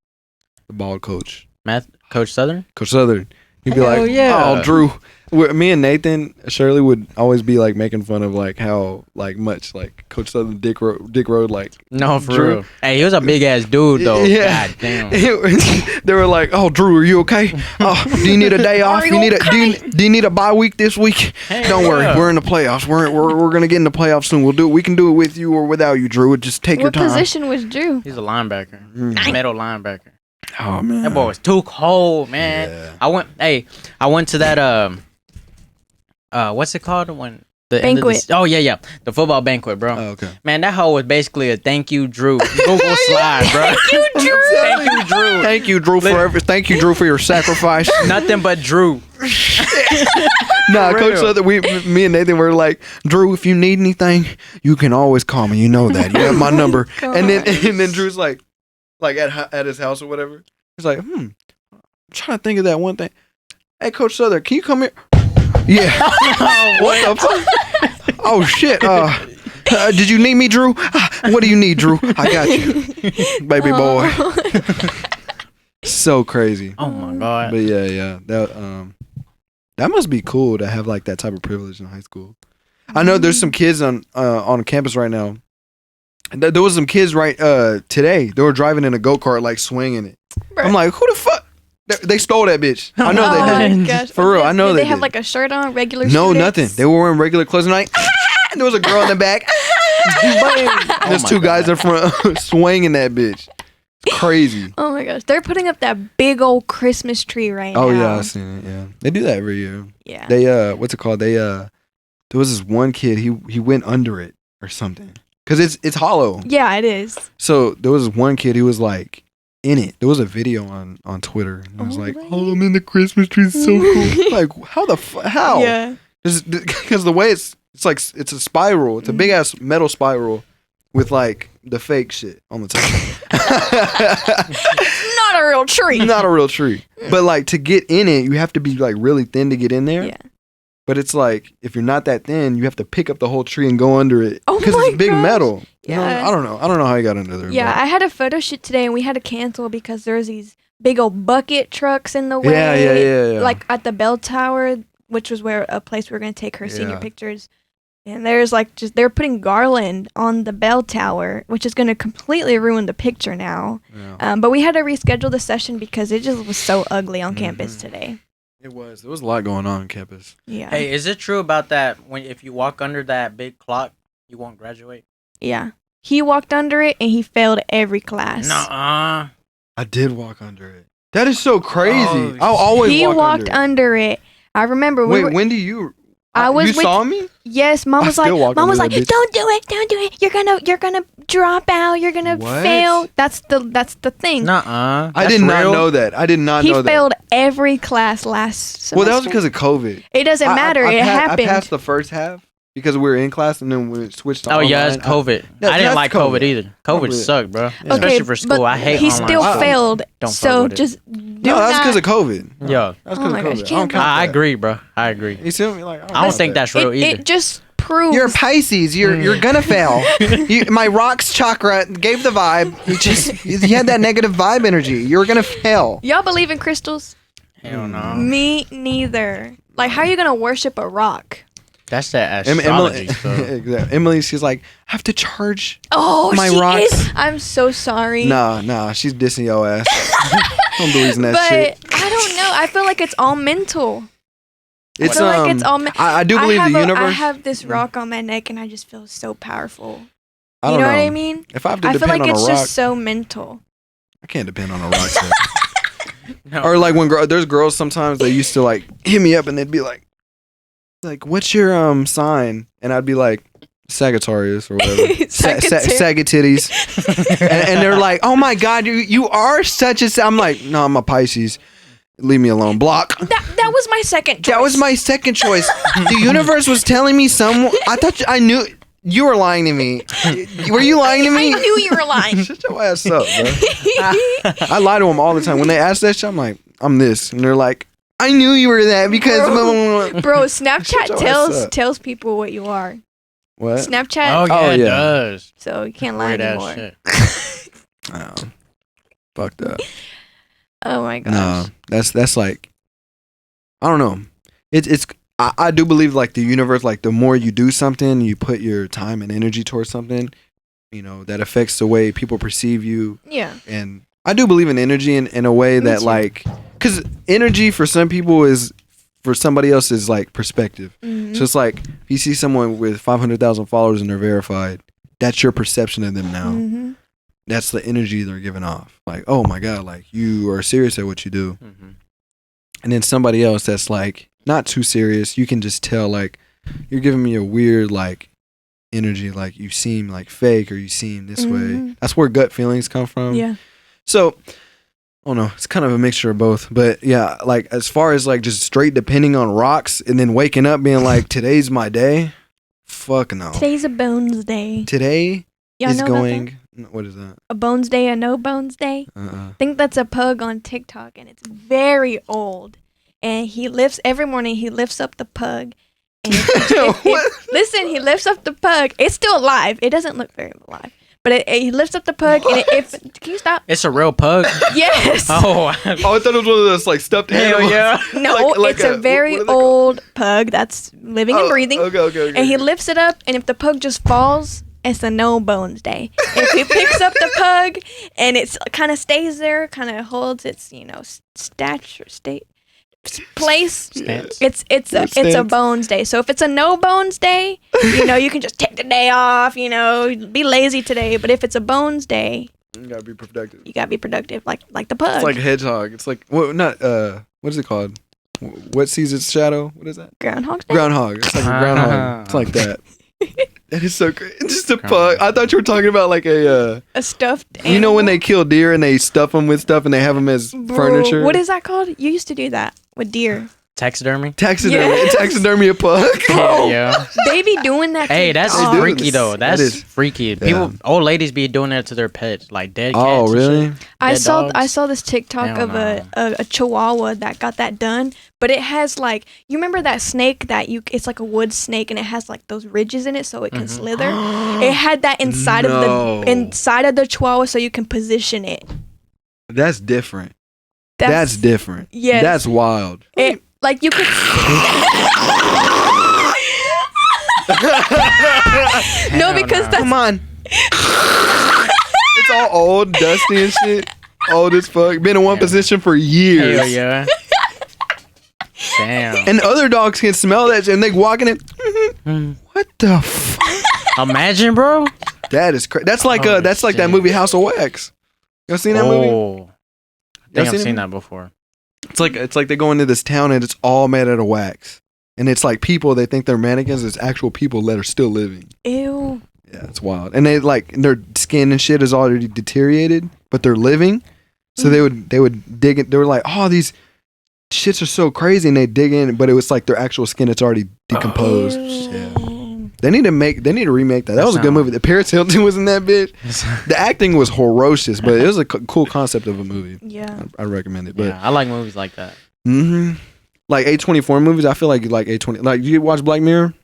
Math Coach Southern? Coach Southern. He'd be like, "Oh, Drew." Me and Nathan Shirley would always be like making fun of like how like much like Coach Southern Dick Road like. No, for real. Hey, he was a big ass dude though. Yeah. God damn. They were like, "Oh, Drew, are you okay? Oh, do you need a day off? Do you need a bye week this week? Don't worry, we're in the playoffs. We're gonna get in the playoffs soon. We can do it with you or without you, Drew. Just take your time." What position was Drew? He's a linebacker, middle linebacker. Oh man, that boy was too cold, man. Yeah. I went to that what's it called when the banquet? The football banquet, bro. Oh, okay. Man, that hoe was basically a thank you, Drew. Google slide, bro. Thank you, Drew, for everything. Thank you, Drew, for your sacrifice. Nothing but Drew. Nah, Coach Southern, me and Nathan were like, "Drew, if you need anything, you can always call me. You know that. You have my number." And then Drew's like at his house or whatever. He's like, I'm trying to think of that one thing. Hey, Coach Southern, can you come here? Yeah. What the fuck? Oh shit. Did you need me, Drew? What do you need, Drew? I got you, baby boy. So crazy. Oh my god. But yeah. That must be cool to have like that type of privilege in high school. I know there's some kids on campus right now. There was some kids today. They were driving in a go-kart, like swinging it. Bro. I'm like, who the fuck? They stole that bitch. I know they did. Gosh. For real, I know they did. Have like a shirt on, regular No, students? nothing. They were wearing regular clothes and like, there was a girl in the back. There's two guys in front swinging that bitch. It's crazy. Oh my gosh. They're putting up that big old Christmas tree right now. Oh yeah, I've seen it, yeah. They do that every year. Yeah. They what's it called? There was this one kid, he went under it or something. Cause it's hollow. Yeah, it is. So there was one kid who was like in it. There was a video on Twitter. And I was like, "Oh, I'm in the Christmas tree. It's so cool." Like, how? Yeah. Because the way it's a spiral. It's a big ass metal spiral with like the fake shit on the top. Not a real tree. Not a real tree. But like to get in it, you have to be like really thin to get in there. Yeah. But it's like, if you're not that thin, you have to pick up the whole tree and go under it. Oh because it's big metal. Yeah. I don't know. I don't know how he got under there. Yeah, I had a photo shoot today and we had to cancel because there's these big old bucket trucks in the way. Yeah. Like at the bell tower, which was a place we were going to take her senior pictures. And there's like they're putting garland on the bell tower, which is going to completely ruin the picture now. Yeah. But we had to reschedule the session because it just was so ugly on campus today. It was. There was a lot going on campus. Yeah. Hey, is it true about that? If you walk under that big clock, you won't graduate? Yeah. He walked under it and he failed every class. Nuh-uh. I did walk under it. That is so crazy. Oh, I'll always He walk walked under under it. I remember. Wait, when do you? I was You with, saw me? Yes, Mom I was like, still walk Mom was under like, that bitch. don't do it. You're gonna drop out. You're gonna What? fail. That's the thing. Nuh-uh. I did not know that. I did not He know that. failed every class last semester. Well, that was because of COVID. It doesn't matter. It happened. I passed the first half because we were in class, and then we switched to Oh, yeah, online. it's COVID. Yeah, I didn't that's like COVID either. COVID sucked, bro. Especially for school. but I hate he online still school. failed. Don't fuck So with it. just No, that's because of COVID. Yeah. That's Oh because my of gosh, COVID. you I don't can't- count I that. agree, bro. I agree. You see me? Like, I don't think that's real either. It just proves. You're a Pisces. You're gonna fail. My rocks chakra gave the vibe. You had that negative vibe energy. You're gonna fail. Y'all believe in crystals? Hell no. Me neither. Like, how are you gonna worship a rock? That's that Emily, astrology stuff. exactly. Emily, she's like, I have to charge. Oh, My she rocks. is. I'm so sorry. Nah, she's dissing your ass. Don't believe in that but shit. I don't know. I feel like it's all mental. It's I feel like it's all. I do believe the universe. I have this rock on my neck, and I just feel so powerful. I You don't know what I mean? If I have to I feel depend like on it's a rock, just so mental. I can't depend on a rock. Or like when there's girls sometimes they used to like hit me up and they'd be like, what's your sign? And I'd be like, Sagittarius or whatever. Sagittarius. and they're like, oh my god, you are such a. I'm like, no, I'm a Pisces. Leave me alone. Block. That was my second choice. That was my second choice. The universe was telling me I thought I knew. You were lying to me. Were you lying to me? I knew you were lying. Shut your ass up, bro. I lie to them all the time. When they ask that shit, I'm like, I'm this. And they're like, I knew you were that because... Bro, Shut your Snapchat ass up. tells people what you are. What? Snapchat. Oh, yeah, it does. So you can't lie Weird anymore. ass shit. Oh, fucked up. Oh my gosh. No, that's like, I don't know. I do believe like the universe, like the more you do something, you put your time and energy towards something, that affects the way people perceive you. Yeah. And I do believe in energy in a way that too. like, because energy for some people is, for somebody else is like perspective. Mhm. So it's like, if you see someone with 500,000 followers and they're verified, that's your perception of them now. Mhm. That's the energy they're giving off. Like, oh my God, like you are serious at what you do. Mm-hmm. And then somebody else that's like not too serious, you can just tell like you're giving me a weird like energy, like you seem like fake or you seem this way. Mhm. That's where gut feelings come from. Yeah. So I don't know, it's kind of a mixture of both. But yeah, like as far as like just straight depending on rocks and then waking up being like, today's my day. Fuck no. Today's a bones day. Today Y'all is know about going. What is that? A bones day, a no bones day. I think that's a pug on TikTok, and it's very old. And he lifts every morning. He lifts up the pug. And listen, he lifts up the pug. It's still alive. It doesn't look very alive, but he lifts up the pug. And can you stop? It's a real pug. Yes. Oh, I thought it was one of those like stuffed hell animals. yeah. No, Like it's a very what are they called? old pug that's living and breathing. Okay. And he lifts it up, and if the pug just falls, it's a no bones day. If he picks up the pug and it's kind of stays there, kind of holds its place, Stance. it's a bones day. So if it's a no bones day, you can just take the day off, be lazy today. But if it's a bones day, You gotta be productive. you gotta be productive, like the pug. It's like a hedgehog. It's like what is it called? What sees its shadow? What is that? Groundhog Day. Groundhog. It's like a groundhog. It's like that. That is so great. It's just a pug. I thought you were talking about like a stuffed animal. You know when they kill deer and they stuff them with stuff and they have them as Bro, furniture? what is that called? You used to do that with deer. Taxidermy? Taxidermy. Yes. Taxidermy a pug. Hell yeah. They be doing that. Hey, to that's dogs. freaky though. That That's is- freaky. People, old ladies be doing that to their pets, like dead cats. Oh, and really? shit. I Dead saw dogs. this TikTok Hell of a chihuahua that got that done, but it has like, you remember that snake it's like a wood snake and it has like those ridges in it so it can slither. It had that inside No. of the chihuahua so you can position it. That's different. That's different. Yes. That's wild. It like you could. No, because that's Come on. It's all old, dusty and shit. Old as fuck. Been in one position for years. Hell yeah. Damn. And other dogs can smell that shit and they walking in. What the fuck? Imagine, bro. That is crazy. That's like that movie House of Wax. Y'all seen that movie? I think I've seen that before. It's like they go into this town and it's all made out of wax. And it's like people, they think they're mannequins. It's actual people that are still living. Ew. Yeah, it's wild. And they their skin and shit is already deteriorated, but they're living. So they would dig it. They were like, oh, these shits are so crazy, and they dig in, but it was like their actual skin. It's already decomposed. Yeah. They need to remake that. That was a good movie. The Paris Hilton was in that bitch. The acting was ferocious, but it was a cool concept of a movie. Yeah, I recommend it. But yeah, I like movies like that. Mm-hmm. Like A24 movies. I feel like you like A20. Like, you watch Black Mirror?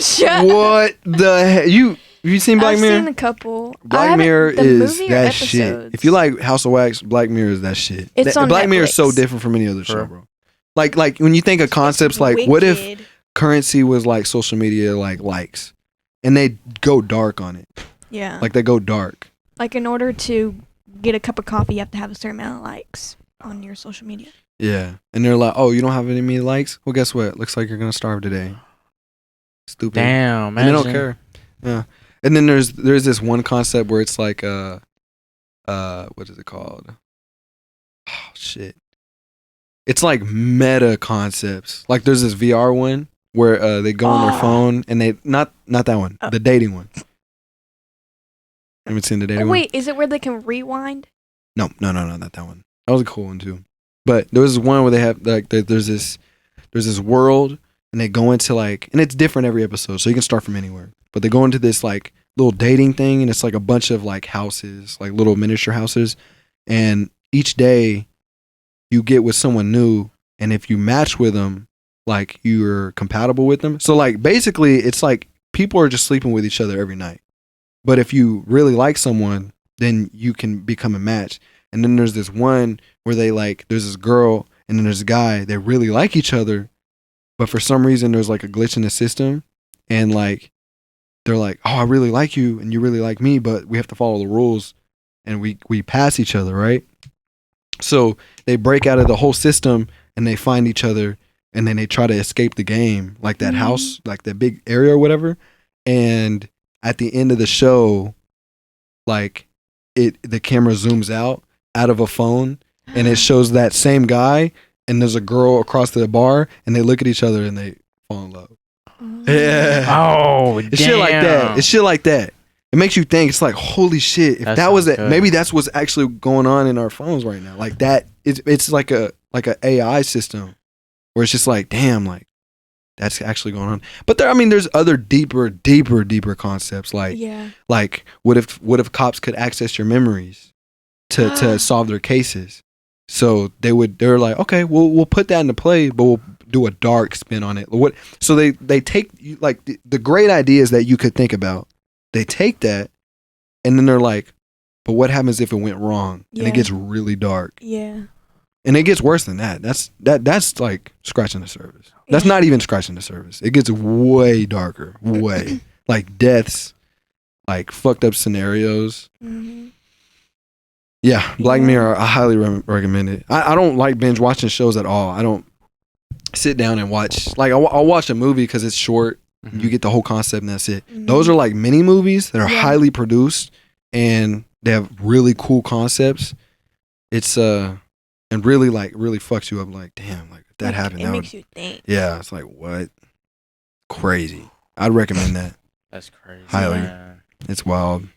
Shut What the heck? You seen Black Mirror? I've seen a couple. Black Mirror is that episodes? shit. If you like House of Wax, Black Mirror is that shit. It's on Black Mirror is so Netflix. different from any other show, bro. Like when you think of concepts like, what if currency was like social media, like likes, and they go dark on it? Yeah. Like they go dark. Like in order to get a cup of coffee, you have to have a certain amount of likes on your social media. Yeah, and they're like, oh, you don't have any likes? Well, guess what? Looks like you're gonna starve today. Stupid. Damn, man. And they don't care. Yeah. And then there's this one concept where it's like what is it called? Oh shit. It's like meta concepts. Like there's this VR one where they go on their phone and they not that one. The dating one. Haven't seen the dating one? Wait, is it where they can rewind? No, not that one. That was a cool one too. But there was this one where they have like there's this world and they go into like, and it's different every episode, so you can start from anywhere. But they go into this like little dating thing, and it's like a bunch of like houses, like little miniature houses, and each day you get with someone new, and if you match with them, like you're compatible with them. So like basically, it's like people are just sleeping with each other every night. But if you really like someone, then you can become a match. And then there's this one where they like, there's this girl and then there's a guy. They really like each other, but for some reason there's like a glitch in the system, and like they're like, oh, I really like you and you really like me, but we have to follow the rules, and we pass each other, right? So they break out of the whole system and they find each other, and then they try to escape the game, like that house, like that big area or whatever. And at the end of the show, like the camera zooms out of a phone and it shows that same guy, and there's a girl across the bar, and they look at each other and they fall in love. Yeah. Oh, it's shit like that. It's shit like that. It makes you think. It's like, holy shit. If that was it, maybe that's what's actually going on in our phones right now. Like that. It's like a AI system where it's just like, damn, like that's actually going on. But there's other deeper concepts like what if cops could access your memories to solve their cases? So they're like, okay, we'll put that into play, but we'll do a dark spin on it. So they take like the great ideas that you could think about. They take that, and then they're like, but what happens if it went wrong? And it gets really dark. Yeah. And it gets worse than that. That's like scratching the surface. That's not even scratching the surface. It gets way darker, way like deaths, like fucked up scenarios. Mm-hmm. Yeah, Black Mirror, I highly recommend it. I don't like binge watching shows at all. I don't sit down and watch. Like, I'll watch a movie because it's short. Mm-hmm. You get the whole concept and that's it. Mm-hmm. Those are like mini movies that are highly produced and they have really cool concepts. It's and really fucks you up. Like, damn, like if that happened, it makes you think. Yeah, it's like, what? Crazy. I'd recommend that. That's crazy. Highly. Yeah. It's wild.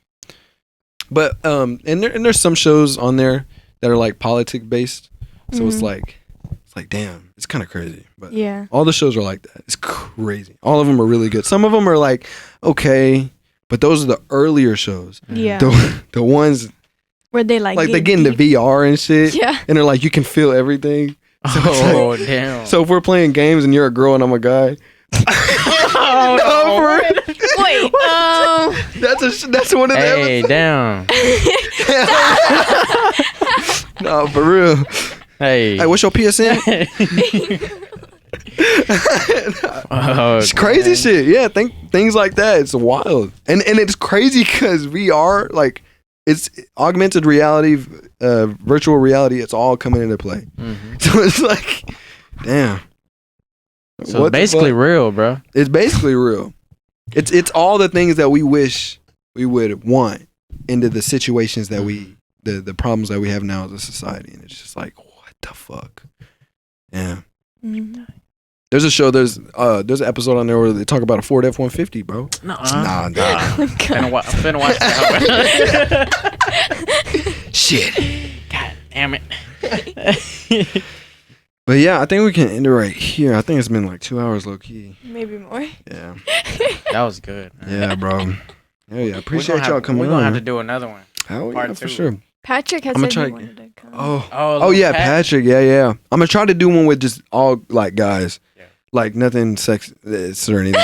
But and there's some shows on there that are like politic based, so it's like damn, it's kind of crazy. But yeah, all the shows are like that. It's crazy. All of them are really good. Some of them are like okay, but those are the earlier shows. Yeah, the ones where they like they get into VR and shit. Yeah, and they're like you can feel everything. So oh damn! So if we're playing games and you're a girl and I'm a guy. Wait, that's one of them. Hey, damn. No, for real. Hey, what's your PSN? It's crazy shit. Yeah, things like that. It's wild, and it's crazy because VR, like, it's augmented reality, virtual reality. It's all coming into play. Mm-hmm. So it's like, damn. So it's basically real, bro. It's basically real. It's all the things that we wish we would want into the situations that we the problems that we have now as a society, and it's just like, what the fuck? Yeah. Mm-hmm. There's a show. There's an episode on there where they talk about a Ford F-150, bro. Nah. I'm finna watch that. Shit. God damn it. But yeah, I think we can end it right here. I think it's been like 2 hours, low key. Maybe more. Yeah. That was good. Man. Yeah, bro. Hell yeah. Appreciate y'all coming on. We're gonna have to do another one. Hell Part yeah, for 2. sure. Patrick has said he wanted to come. Oh yeah, Patrick. Yeah. I'm gonna try to do one with just all like guys, like nothing sexist or anything.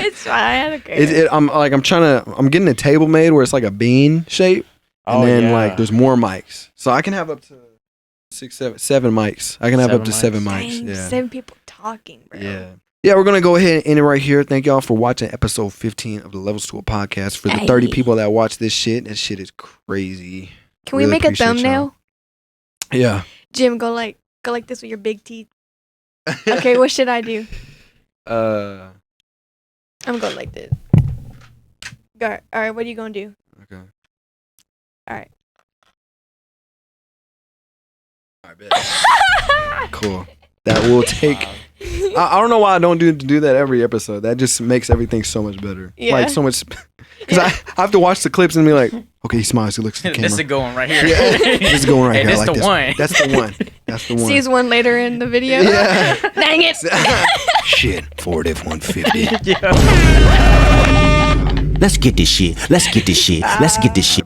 It's fine. Okay. I'm getting a table made where it's like a bean shape, and then like there's more mics, so I can have up to 7 mics. I can have up to 7 mics. Dang, Yeah. 7 people talking, bro. Yeah, we're gonna go ahead and end it right here. Thank y'all for watching episode 15 of the Levels to a Podcast. For the 30 people that watch this shit, that shit is crazy. Can we make a thumbnail? Yeah. Jim, go like this with your big teeth. Okay, what should I do? I'm going like this. Go. All right, what are you gonna do? Okay. All right. Cool. That will take. I don't know why I don't do that every episode. That just makes everything so much better. Yeah. Like so much. Because I have to watch the clips and be like, okay, he smiles, he looks at the camera. This is going right here. Yeah. This is going right Hey, here. this I like the this one. That's the one. That's the one. Sees one later in the video. Yeah. Dang it. Shit. Ford F-150. Let's get this shit. Let's get this shit. Let's get this shit.